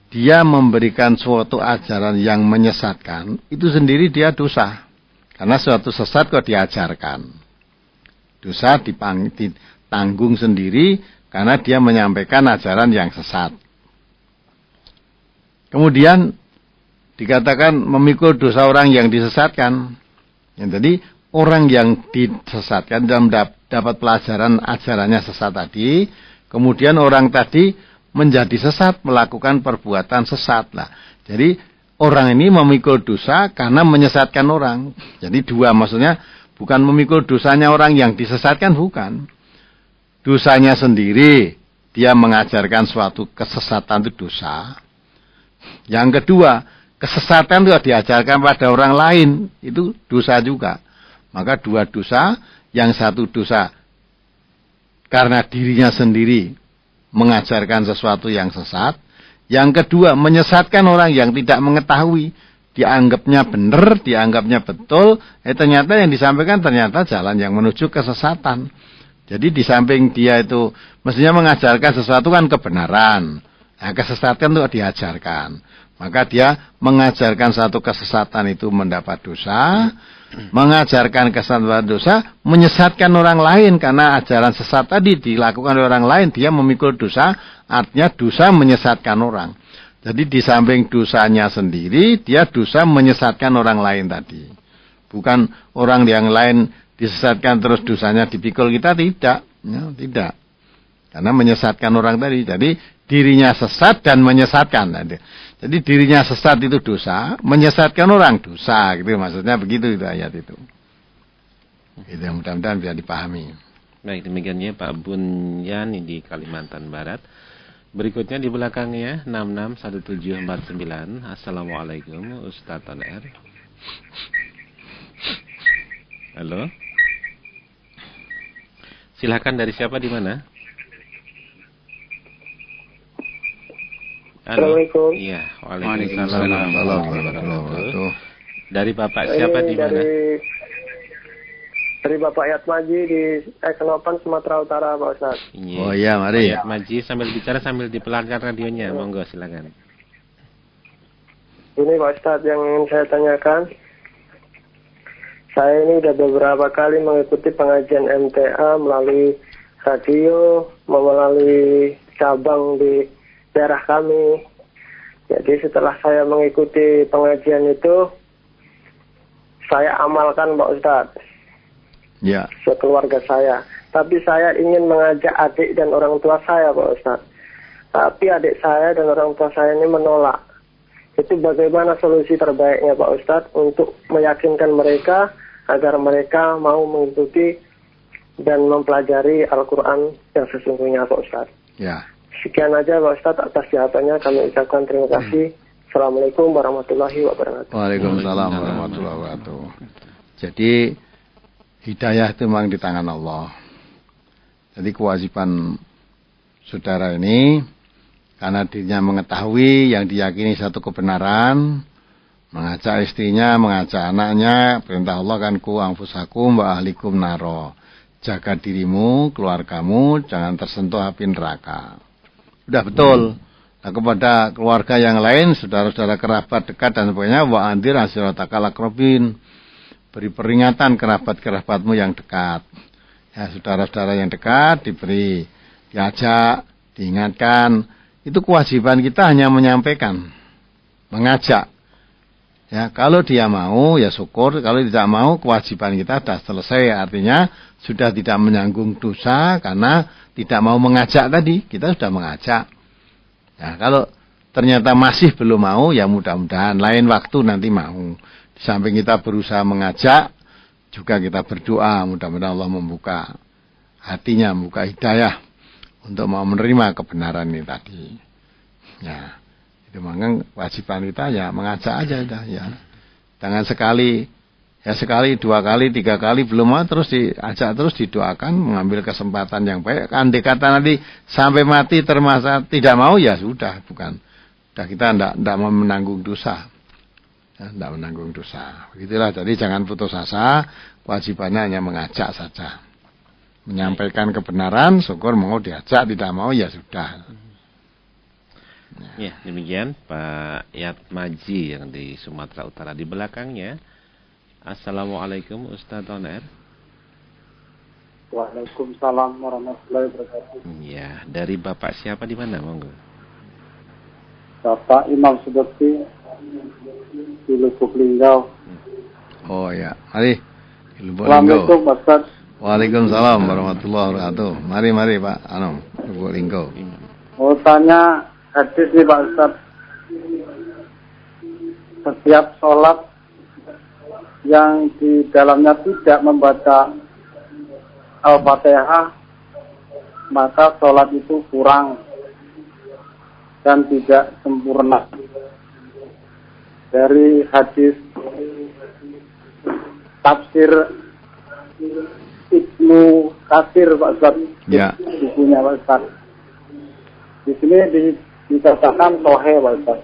Dia memberikan suatu ajaran yang menyesatkan, itu sendiri dia dosa. Karena suatu sesat kok diajarkan. Dosa ditanggung sendiri karena dia menyampaikan ajaran yang sesat. Kemudian dikatakan memikul dosa orang yang disesatkan. Yang tadi orang yang disesatkan dalam dapat pelajaran ajarannya sesat tadi, kemudian orang tadi menjadi sesat, melakukan perbuatan sesat lah. Jadi orang ini memikul dosa karena menyesatkan orang. Jadi dua, maksudnya bukan memikul dosanya orang yang disesatkan, bukan. Dosanya sendiri, dia mengajarkan suatu kesesatan itu dosa. Yang kedua, kesesatan itu diajarkan pada orang lain, itu dosa juga. Maka dua dosa, yang satu dosa karena dirinya sendiri mengajarkan sesuatu yang sesat. Yang kedua, menyesatkan orang yang tidak mengetahui. Dianggapnya benar, dianggapnya betul. Ternyata yang disampaikan ternyata jalan yang menuju kesesatan. Jadi di samping dia itu mestinya mengajarkan sesuatu kan kebenaran. Nah, kesesatan itu diajarkan. Maka dia mengajarkan satu kesesatan itu mendapat dosa. mengajarkan kesesatan dosa, menyesatkan orang lain karena ajaran sesat tadi dilakukan oleh orang lain, dia memikul dosa, artinya dosa menyesatkan orang. Jadi di samping dosanya sendiri, dia dosa menyesatkan orang lain tadi. Bukan orang yang lain disesatkan terus dosanya dipikul kita, tidak. Ya, tidak. Karena menyesatkan orang tadi. Jadi dirinya sesat dan menyesatkan. Jadi dirinya sesat itu dosa, menyesatkan orang dosa. Gitu maksudnya begitu itu ayat itu. Itu mudah-mudahan bisa dipahami. Baik, demikiannya Pak Bunyan di Kalimantan Barat. Berikutnya di belakangnya 661749. Assalamualaikum Ustaz Toner. Halo. Silakan, dari siapa, di mana? Halo. Assalamualaikum. Iya, waalaikumsalam warahmatullahi wabarakatuh. Dari Bapak siapa, di mana? Dari Bapak Yat Maji di Eknopan, Sumatera Utara, Pak Ustaz. Iya. Oh iya, mari. Yat Maji, sambil bicara sambil dipelankan radionya. Monggo, silakan. Ini Pak Ustaz yang ingin saya tanyakan. Saya ini sudah beberapa kali mengikuti pengajian MTA melalui radio, melalui cabang di daerah kami. Jadi setelah saya mengikuti pengajian itu, saya amalkan Pak Ustadz. Ya. Sekeluarga saya. Tapi saya ingin mengajak adik dan orang tua saya Pak Ustadz. Tapi adik saya dan orang tua saya ini menolak. Itu bagaimana solusi terbaiknya Pak Ustadz untuk meyakinkan mereka agar mereka mau mengikuti dan mempelajari Al-Quran yang sesungguhnya Pak Ustadz. Ya. Sekian aja Pak Ustadz atas jawabannya, kami ucapkan terima kasih. Assalamualaikum warahmatullahi wabarakatuh. Waalaikumsalam warahmatullahi wabarakatuh. Jadi hidayah itu memang di tangan Allah. Jadi kewajiban saudara ini, karena dirinya mengetahui yang diyakini satu kebenaran, mengajak istrinya, mengajak anaknya, perintah Allah kan ku anfusakum wa ahlikum naro. Jaga dirimu, keluargamu, jangan tersentuh api neraka. Sudah betul. Nah, kepada keluarga yang lain, saudara-saudara kerabat dekat dan sebagainya, wa andir asiratakal akrobin. Beri peringatan kerabat-kerabatmu yang dekat. Ya, saudara-saudara yang dekat diberi, diajak, diingatkan. Itu kewajiban kita hanya menyampaikan, mengajak. Ya, kalau dia mau ya syukur, kalau tidak mau kewajiban kita sudah selesai, artinya sudah tidak menyanggung dosa karena tidak mau mengajak tadi, kita sudah mengajak. Ya, kalau ternyata masih belum mau, ya mudah-mudahan lain waktu nanti mau. Di samping kita berusaha mengajak, juga kita berdoa, mudah-mudahan Allah membuka hatinya, membuka hidayah untuk mau menerima kebenaran ini tadi. Ya. Itu memang kewajiban kita ya mengajak aja udah ya. Jangan sekali, dua kali, tiga kali belum mau terus diajak terus didoakan, mengambil kesempatan yang baik. Andai kata nanti sampai mati termasa tidak mau ya sudah, bukan. Sudah kita tidak mau menanggung dosa. Ya, tidak menanggung dosa. Begitulah, jadi jangan putus asa, kewajibannya hanya mengajak saja. Menyampaikan kebenaran, syukur mau diajak, tidak mau ya sudah. Ya, demikian Pak Yat Maji yang di Sumatera Utara. Di belakangnya, Assalamualaikum Ustaz Toner. Waalaikumsalam warahmatullahi wabarakatuh. Ya, dari Bapak siapa, di mana, monggo? Bapak Imam Subekti di Lubuk Linggau. Oh ya, mari. Di Lubuk Assalamualaikum Linggau. Ustaz. Waalaikumsalam warahmatullahi wabarakatuh. Mari Pak Lubuk Linggau. Mau tanya hadis nih Pak Ustaz. Setiap sholat yang di dalamnya tidak membaca Al-Fatihah, maka sholat itu kurang dan tidak sempurna. Dari hadis tafsir Ibnu Katsir Pak Ustaz, ya. bukunya Pak Ustaz. Di sini dikatakan sahih Pak Ustaz.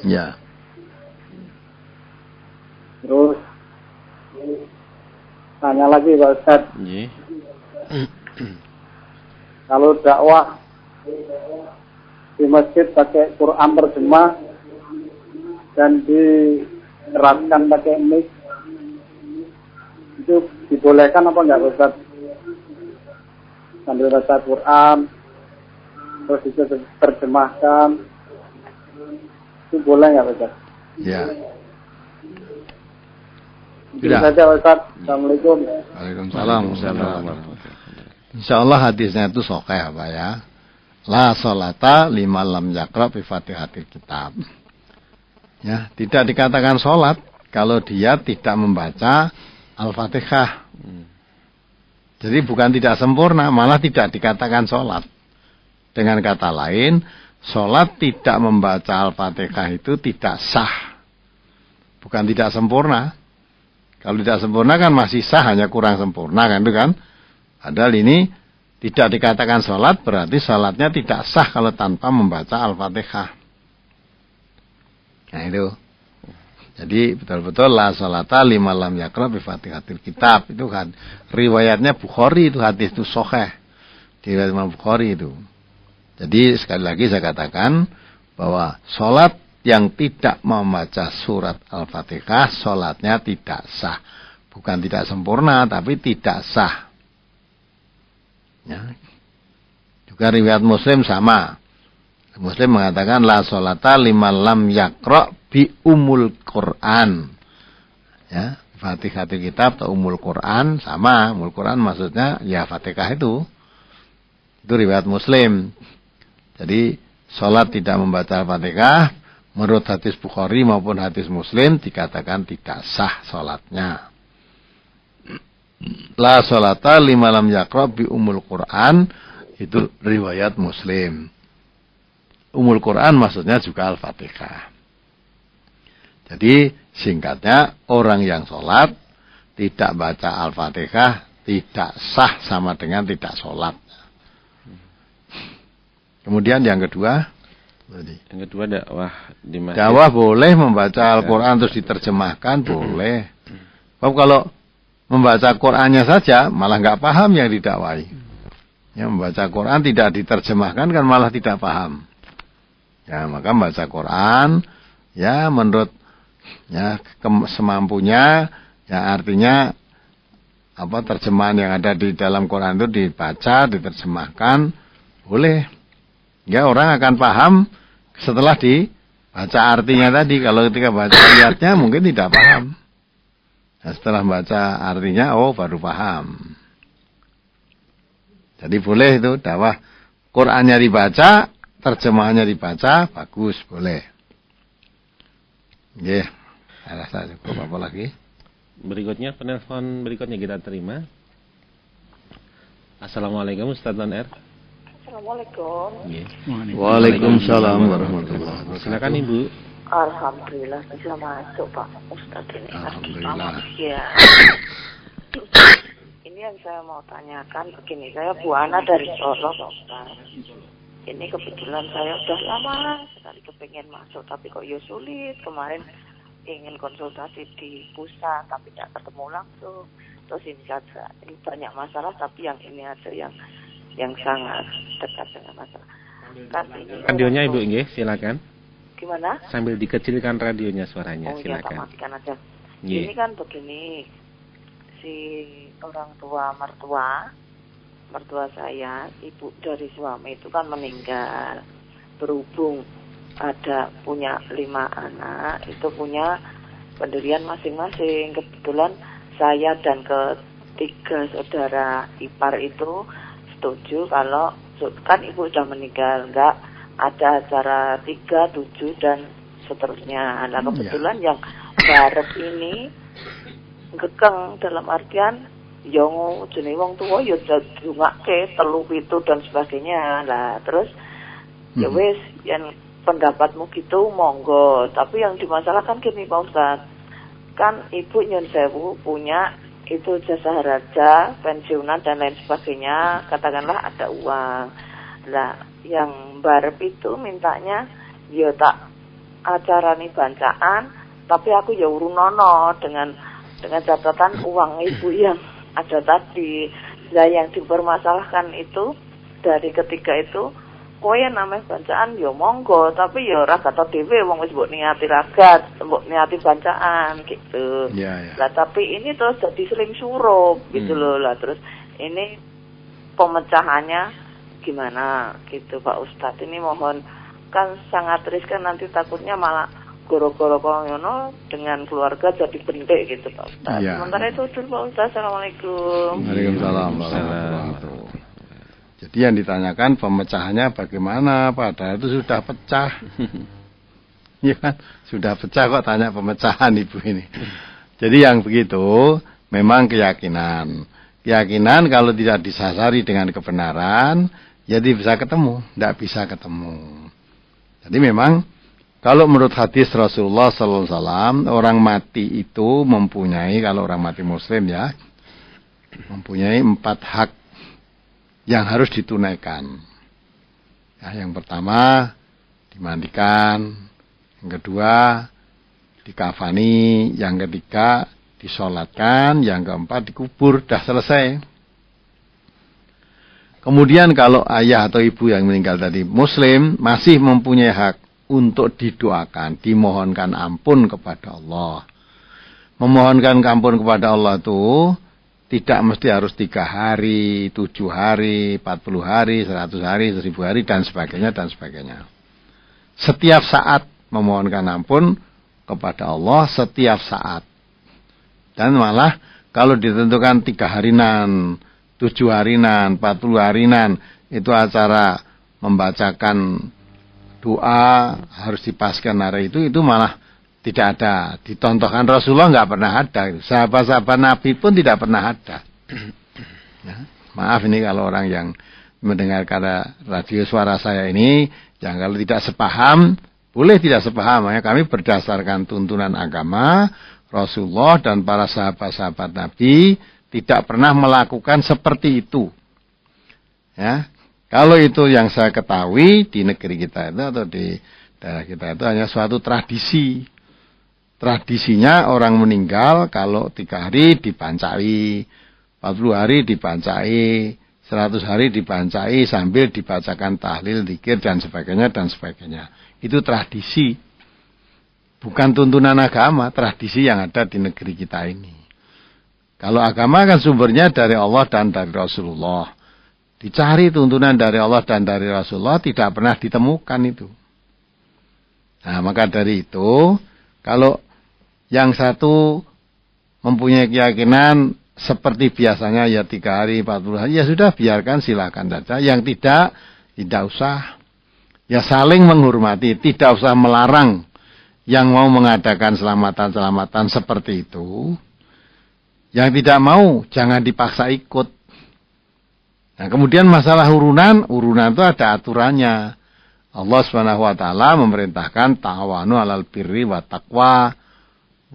Ya. Terus tanya lagi Pak Ustaz. Yeah. Kalau dakwah di masjid pakai Quran terjemah dan diterapkan pakai mic, itu dibolehkan apa enggak Ustaz? Sambil baca Quran, terus itu terjemahkan, itu boleh nggak Ustaz? Ya. Itu saja Ustaz. Assalamualaikum. Waalaikumsalam. Insyaallah hadisnya itu sahih Pak ya. La sholata liman lam yaqra bi Fatihatil Kitab. Ya, tidak dikatakan sholat kalau dia tidak membaca Al-Fatihah. Jadi bukan tidak sempurna, malah tidak dikatakan sholat. Dengan kata lain, sholat tidak membaca Al-Fatihah itu tidak sah. Bukan tidak sempurna. Kalau tidak sempurna kan masih sah, hanya kurang sempurna kan itu kan. Padahal ini tidak dikatakan sholat, berarti sholatnya tidak sah kalau tanpa membaca Al-Fatihah. Nah itu. Jadi betul-betul la sholata liman lam yaqra bi Fatihatil Kitab. Itu kan riwayatnya Bukhari, itu hadis itu sahih. Di riwayat Imam Bukhari itu. Jadi sekali lagi saya katakan bahwa sholat yang tidak membaca surat Al-Fatihah, sholatnya tidak sah. Bukan tidak sempurna, tapi tidak sah. Ya. Juga riwayat Muslim sama. Muslim mengatakan la sholata liman lam yaqra bi umul Quran. Ya, Fatihatul Kitab atau umul Quran sama. Umul Quran maksudnya ya Fatihah itu. Itu riwayat Muslim. Jadi sholat tidak membaca Al-Fatihah menurut hadis Bukhari maupun hadis Muslim dikatakan tidak sah sholatnya. La sholata liman lam yaqra bi umul Quran itu riwayat Muslim. Umul Quran maksudnya juga Al-Fatihah. Jadi singkatnya orang yang sholat tidak baca Al-Fatihah tidak sah sama dengan tidak sholat. Kemudian yang kedua, dakwah di masjid. Dakwah boleh membaca Al-Quran terus diterjemahkan boleh. Kalau membaca Qurannya saja malah nggak paham yang didakwai. Ya, membaca Quran tidak diterjemahkan kan malah tidak paham. Ya, maka membaca Quran ya menurut ya semampunya, ya artinya apa terjemahan yang ada di dalam Quran itu dibaca, diterjemahkan boleh. Ya, orang akan paham setelah dibaca artinya tadi. Kalau ketika baca ayatnya mungkin tidak paham. Nah, setelah baca artinya baru paham. Jadi boleh itu dakwah Qurannya dibaca, terjemahannya dibaca, bagus, boleh. Nggih. Saya rasa cukup apa lagi? Berikutnya penelpon berikutnya kita terima. Assalamualaikum Ustaz On Air. Assalamualaikum. Waalaikumsalam warahmatullahi wabarakatuh. Silakan Ibu. Alhamdulillah bisa masuk Pak Ustaz ini. Alhamdulillah. Ya. Ini yang saya mau tanyakan begini, saya Bu Ana dari Solo Pak Ustaz. Ini kebetulan saya udah lama sekali kepengen masuk tapi kok ya sulit. Kemarin ingin konsultasi di pusat tapi tidak ketemu langsung. Terus ini saja, ini banyak masalah tapi yang ini aja yang sangat dekat dengan masalah. Radionya Ibu nggih, silakan. Gimana? Sambil dikecilkan radionya suaranya, silakan. silakan. Matikan aja. Ini kan begini, si orang tua mertua saya, ibu dari suami itu kan meninggal. Berhubung punya 5 anak, itu punya pendirian masing-masing. Kebetulan saya dan ketiga saudara ipar itu setuju kalau kan ibu sudah meninggal, enggak ada acara 3, 7 dan seterusnya. Nah kebetulan yang barep ini gekeng dalam artian yang jenenge wong tua ya dungake 3, 7 dan sebagainya. Lah terus ya wis yang pendapatmu gitu monggo, tapi yang dimasalahkan gini Pak Ustaz, kan ibu nyun sewu punya itu jasa harja, pensiunan dan lain sebagainya, katakanlah ada uang. Lah yang barep itu mintanya ya tak acara nih bancaan, tapi aku ya urunono dengan catatan uang ibu yang ada tadi. Lah yang dipermasalahkan itu dari ketiga itu kowe namanya bacaan ya monggo, tapi ya ora gatot dhewe wong wis mbok niati ragat, mbok niati bacaan gitu. Iya. Lah tapi ini terus jadi sering surup gitu loh. Lah terus ini pemecahannya gimana gitu Pak Ustadz. Ini mohon, kan sangat riskan nanti takutnya malah goro-goro ngono dengan keluarga jadi bentik gitu Pak Ustadz. Ya. Sementara itu dulu Pak Ustadz. Assalamualaikum. Waalaikumsalam. Jadi yang ditanyakan pemecahannya bagaimana, padahal itu sudah pecah. Ya kan, sudah pecah kok tanya pemecahan ibu ini. Jadi yang begitu memang keyakinan. Keyakinan kalau tidak disasari dengan kebenaran, jadi bisa ketemu, tidak bisa ketemu. Jadi memang kalau menurut hadis Rasulullah SAW, orang mati itu mempunyai, kalau orang mati muslim ya, mempunyai 4 hak yang harus ditunaikan. Ya, yang pertama dimandikan, yang kedua dikafani, yang ketiga disolatkan, yang keempat dikubur. Dah selesai. Kemudian kalau ayah atau ibu yang meninggal tadi muslim, masih mempunyai hak untuk didoakan, dimohonkan ampun kepada Allah. Memohonkan ampun kepada Allah itu tidak mesti harus 3 hari, 7 hari, 40 hari, 100 hari, 1000 hari, dan sebagainya, dan sebagainya. Setiap saat memohonkan ampun kepada Allah, setiap saat. Dan malah kalau ditentukan 3 harinan, 7 harinan, 40 harinan, itu acara membacakan doa harus dipaskan hari itu malah tidak ada. Ditontonkan Rasulullah nggak pernah ada. Sahabat-sahabat Nabi pun tidak pernah ada. Ya, maaf ini kalau orang yang mendengarkan radio suara saya ini, yang kalau tidak sepaham, boleh tidak sepaham. Ya, kami berdasarkan tuntunan agama, Rasulullah dan para sahabat-sahabat Nabi tidak pernah melakukan seperti itu. Ya, kalau itu yang saya ketahui di negeri kita itu atau di daerah kita itu hanya suatu tradisi. Tradisinya orang meninggal kalau 3 hari dibancai, 40 hari dibancai, 100 hari dibancai sambil dibacakan tahlil, zikir dan sebagainya dan sebagainya. Itu tradisi. Bukan tuntunan agama, tradisi yang ada di negeri kita ini. Kalau agama kan sumbernya dari Allah dan dari Rasulullah. Dicari tuntunan dari Allah dan dari Rasulullah tidak pernah ditemukan itu. Nah, maka dari itu, kalau yang satu mempunyai keyakinan seperti biasanya ya 3 hari, 40 hari, ya sudah biarkan, silakan saja. Yang tidak usah. Ya saling menghormati, tidak usah melarang yang mau mengadakan selamatan-selamatan seperti itu. Yang tidak mau, jangan dipaksa ikut. Nah, kemudian masalah urunan itu ada aturannya. Allah SWT memerintahkan ta'awanu 'alal birri wa taqwa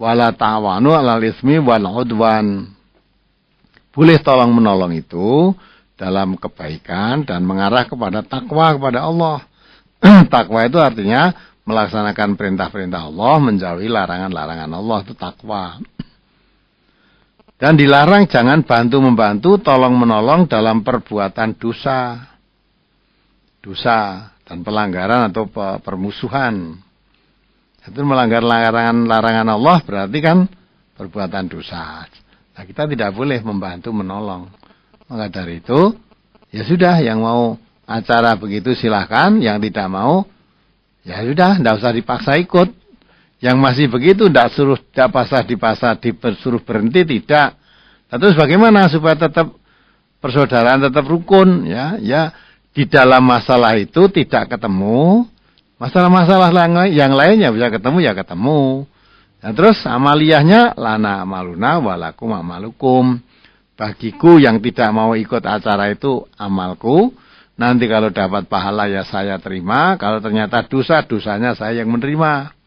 wala ta'awanu 'alal ismi wal 'udwan. Boleh tolong menolong itu dalam kebaikan dan mengarah kepada takwa kepada Allah. Takwa itu artinya melaksanakan perintah-perintah Allah, menjauhi larangan-larangan Allah, itu takwa. Dan dilarang jangan bantu-membantu, tolong-menolong dalam perbuatan dosa. Dosa dan pelanggaran atau permusuhan. Itu melanggar larangan Allah berarti kan perbuatan dosa. Nah, kita tidak boleh membantu menolong. Maka dari itu, ya sudah, yang mau acara begitu silahkan, yang tidak mau, ya sudah, tidak usah dipaksa ikut. Yang masih begitu tidak disuruh berhenti, tidak. Nah, terus bagaimana supaya tetap persaudaraan, tetap rukun, ya di dalam masalah itu tidak ketemu, masalah-masalah yang lainnya bisa ketemu, ya ketemu. Nah, terus amaliyahnya lana amaluna walakum amalukum. Bagiku yang tidak mau ikut acara itu amalku. Nanti kalau dapat pahala ya saya terima, kalau ternyata dosa, dosanya saya yang menerima.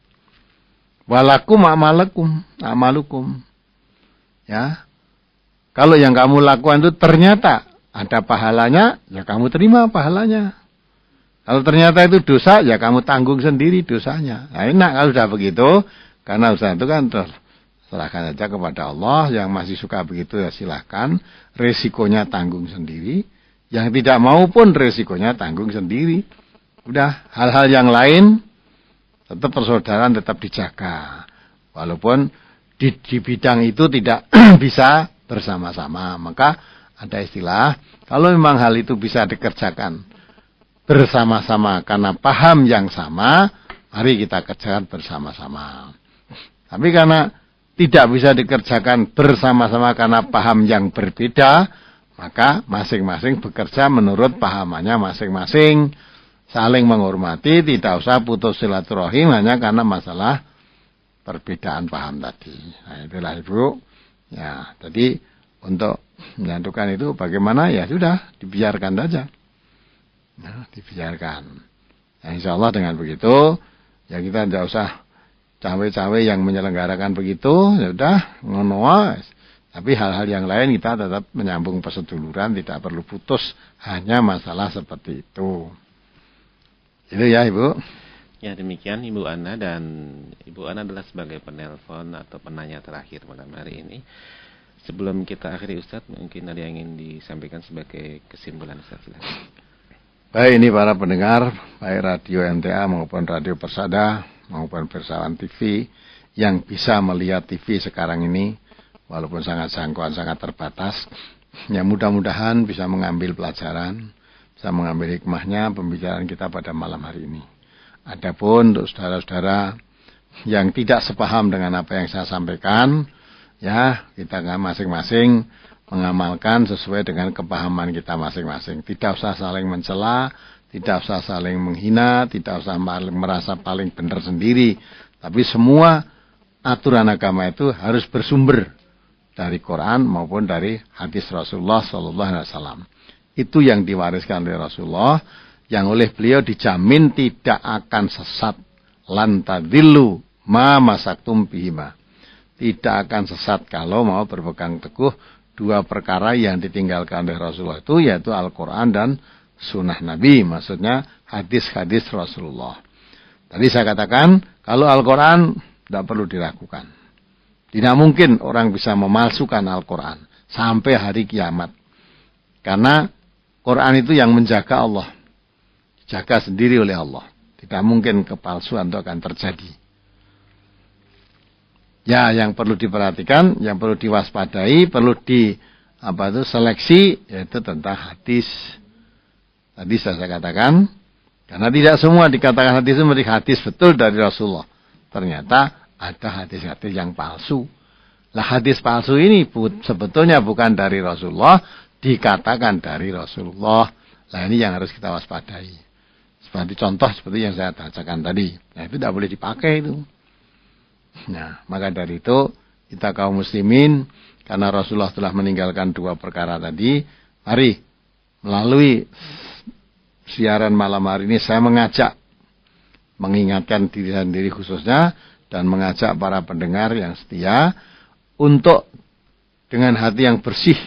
Walakum amalukum. Ya. Kalau yang kamu lakukan itu ternyata ada pahalanya, ya kamu terima pahalanya. Kalau ternyata itu dosa, ya kamu tanggung sendiri dosanya. Nah, enak kalau sudah begitu, karena usaha itu kan serahkan saja kepada Allah. Yang masih suka begitu ya silahkan, resikonya tanggung sendiri. Yang tidak mau pun resikonya tanggung sendiri. Udah, hal-hal yang lain tetap persaudaraan tetap dijaga. Walaupun di bidang itu tidak bisa bersama-sama. Maka ada istilah, kalau memang hal itu bisa dikerjakan bersama-sama karena paham yang sama, mari kita kerjakan bersama-sama. Tapi karena tidak bisa dikerjakan bersama-sama karena paham yang berbeda, maka masing-masing bekerja menurut pahamannya masing-masing. Saling menghormati, tidak usah putus silaturahim hanya karena masalah perbedaan paham tadi. Nah, itulah Ibu. Ya, jadi untuk menyatukan itu bagaimana? Ya sudah, dibiarkan saja. Nah, dibiarkan. Nah, insya Allah dengan begitu, ya kita tidak usah cawe-cawe yang menyelenggarakan begitu, ya sudah, ngono. Tapi hal-hal yang lain kita tetap menyambung perseduluran, tidak perlu putus, hanya masalah seperti itu. Itu ya Ibu. Ya demikian Ibu Ana, dan Ibu Ana adalah sebagai penelpon atau penanya terakhir malam hari ini. Sebelum kita akhiri Ustadz, mungkin ada yang ingin disampaikan sebagai kesimpulan Ustadz. Baik, ini para pendengar, baik radio MTA maupun radio Persada maupun Persawan TV yang bisa melihat TV sekarang ini, walaupun sangat jangkauan, sangat terbatas, ya mudah-mudahan bisa mengambil pelajaran, bisa mengambil hikmahnya pembicaraan kita pada malam hari ini. Adapun untuk saudara-saudara yang tidak sepaham dengan apa yang saya sampaikan, ya kita masing-masing mengamalkan sesuai dengan kepahaman kita masing-masing. Tidak usah saling mencela, tidak usah saling menghina, tidak usah merasa paling benar sendiri. Tapi semua aturan agama itu harus bersumber dari Quran maupun dari hadis Rasulullah SAW. Itu yang diwariskan oleh Rasulullah, yang oleh beliau dijamin tidak akan sesat. Lan tadillu ma masaktum bihima. Tidak akan sesat kalau mau berpegang teguh dua perkara yang ditinggalkan oleh Rasulullah itu, yaitu Al-Quran dan Sunnah Nabi. Maksudnya hadis-hadis Rasulullah. Tadi saya katakan, kalau Al-Quran tidak perlu diragukan. Tidak mungkin orang bisa memalsukan Al-Quran sampai hari kiamat. Karena Quran itu yang menjaga Allah. Dijaga sendiri oleh Allah. Tidak mungkin kepalsuan itu akan terjadi. Ya, yang perlu diperhatikan, yang perlu diwaspadai, perlu seleksi, yaitu tentang hadis. Tadi saya katakan, karena tidak semua dikatakan hadis itu menjadi hadis betul dari Rasulullah. Ternyata ada hadis-hadis yang palsu. Lah hadis palsu ini sebetulnya bukan dari Rasulullah, dikatakan dari Rasulullah. Nah ini yang harus kita waspadai. Seperti contoh seperti yang saya bacakan tadi. Nah itu tidak boleh dipakai itu. Nah maka dari itu kita kaum muslimin, karena Rasulullah telah meninggalkan dua perkara tadi, mari melalui siaran malam hari ini saya mengajak, mengingatkan diri sendiri khususnya, dan mengajak para pendengar yang setia untuk dengan hati yang bersih,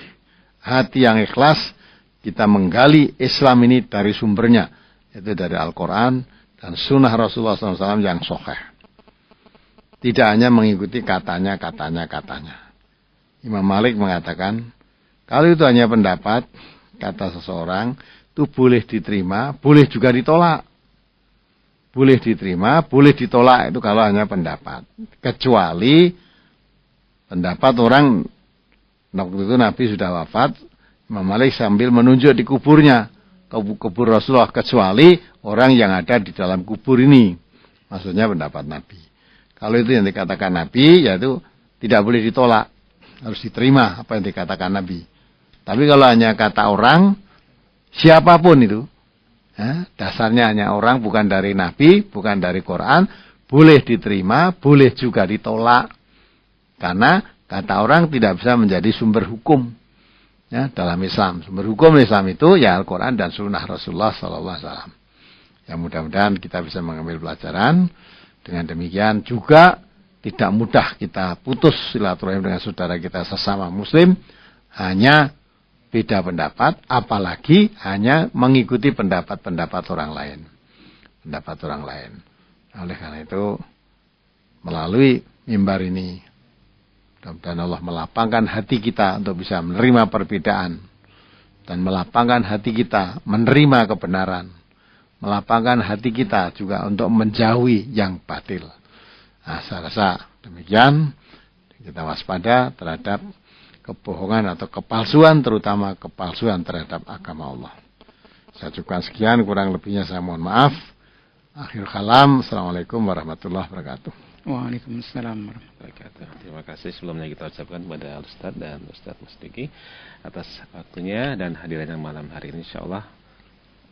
hati yang ikhlas, kita menggali Islam ini dari sumbernya, yaitu dari Al-Quran dan Sunnah Rasulullah SAW yang sahih. Tidak hanya mengikuti katanya. Imam Malik mengatakan, kalau itu hanya pendapat, kata seseorang, itu boleh diterima, boleh juga ditolak. Boleh diterima, boleh ditolak, itu kalau hanya pendapat. Kecuali pendapat orang, waktu itu Nabi sudah wafat, Imam Malik sambil menunjuk di kuburnya, kubur Rasulullah, kecuali orang yang ada di dalam kubur ini. Maksudnya pendapat Nabi. Kalau itu yang dikatakan Nabi, yaitu tidak boleh ditolak. Harus diterima apa yang dikatakan Nabi. Tapi kalau hanya kata orang, siapapun itu, ya, dasarnya hanya orang, bukan dari Nabi, bukan dari Quran, boleh diterima, boleh juga ditolak. Karena kata orang tidak bisa menjadi sumber hukum, ya, dalam Islam. Sumber hukum Islam itu ya Al-Quran dan Sunnah Rasulullah SAW. Ya mudah-mudahan kita bisa mengambil pelajaran. Dengan demikian juga tidak mudah kita putus silaturahim dengan saudara kita sesama Muslim hanya beda pendapat, apalagi hanya mengikuti pendapat-pendapat orang lain. Pendapat orang lain. Oleh karena itu, melalui mimbar ini, mudah-mudahan Allah melapangkan hati kita untuk bisa menerima perbedaan dan melapangkan hati kita menerima kebenaran, melapangkan hati kita juga untuk menjauhi yang batil. Nah, saya rasa demikian, kita waspada terhadap kebohongan atau kepalsuan, terutama kepalsuan terhadap agama Allah. Saya cukupkan sekian, kurang lebihnya saya mohon maaf. Akhir kalam, Assalamualaikum warahmatullahi wabarakatuh. Waalaikumsalam warahmatullahi wabarakatuh. Terima kasih sebelumnya kita ucapkan kepada Ustaz dan Ustaz Mas Duki atas waktunya dan hadirannya malam hari ini. InsyaAllah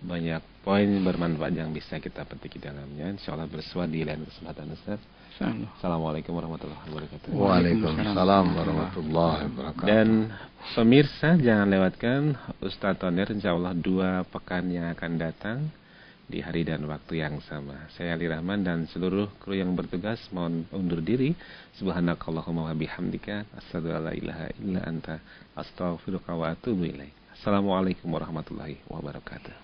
banyak poin bermanfaat yang bisa kita petik di dalamnya. InsyaAllah bersua di lain kesempatan Ustaz. Assalamualaikum warahmatullahi wabarakatuh. Waalaikumsalam warahmatullahi wabarakatuh. Dan pemirsa jangan lewatkan Ustaz Toner InsyaAllah 2 pekan yang akan datang di hari dan waktu yang sama. Saya Ali Rahman dan seluruh kru yang bertugas mohon undur diri. Subhanakallahumma wa bihamdika asyhadu an la ilaha illa anta astaghfiruka wa atubu ilaik. Assalamualaikum warahmatullahi wabarakatuh.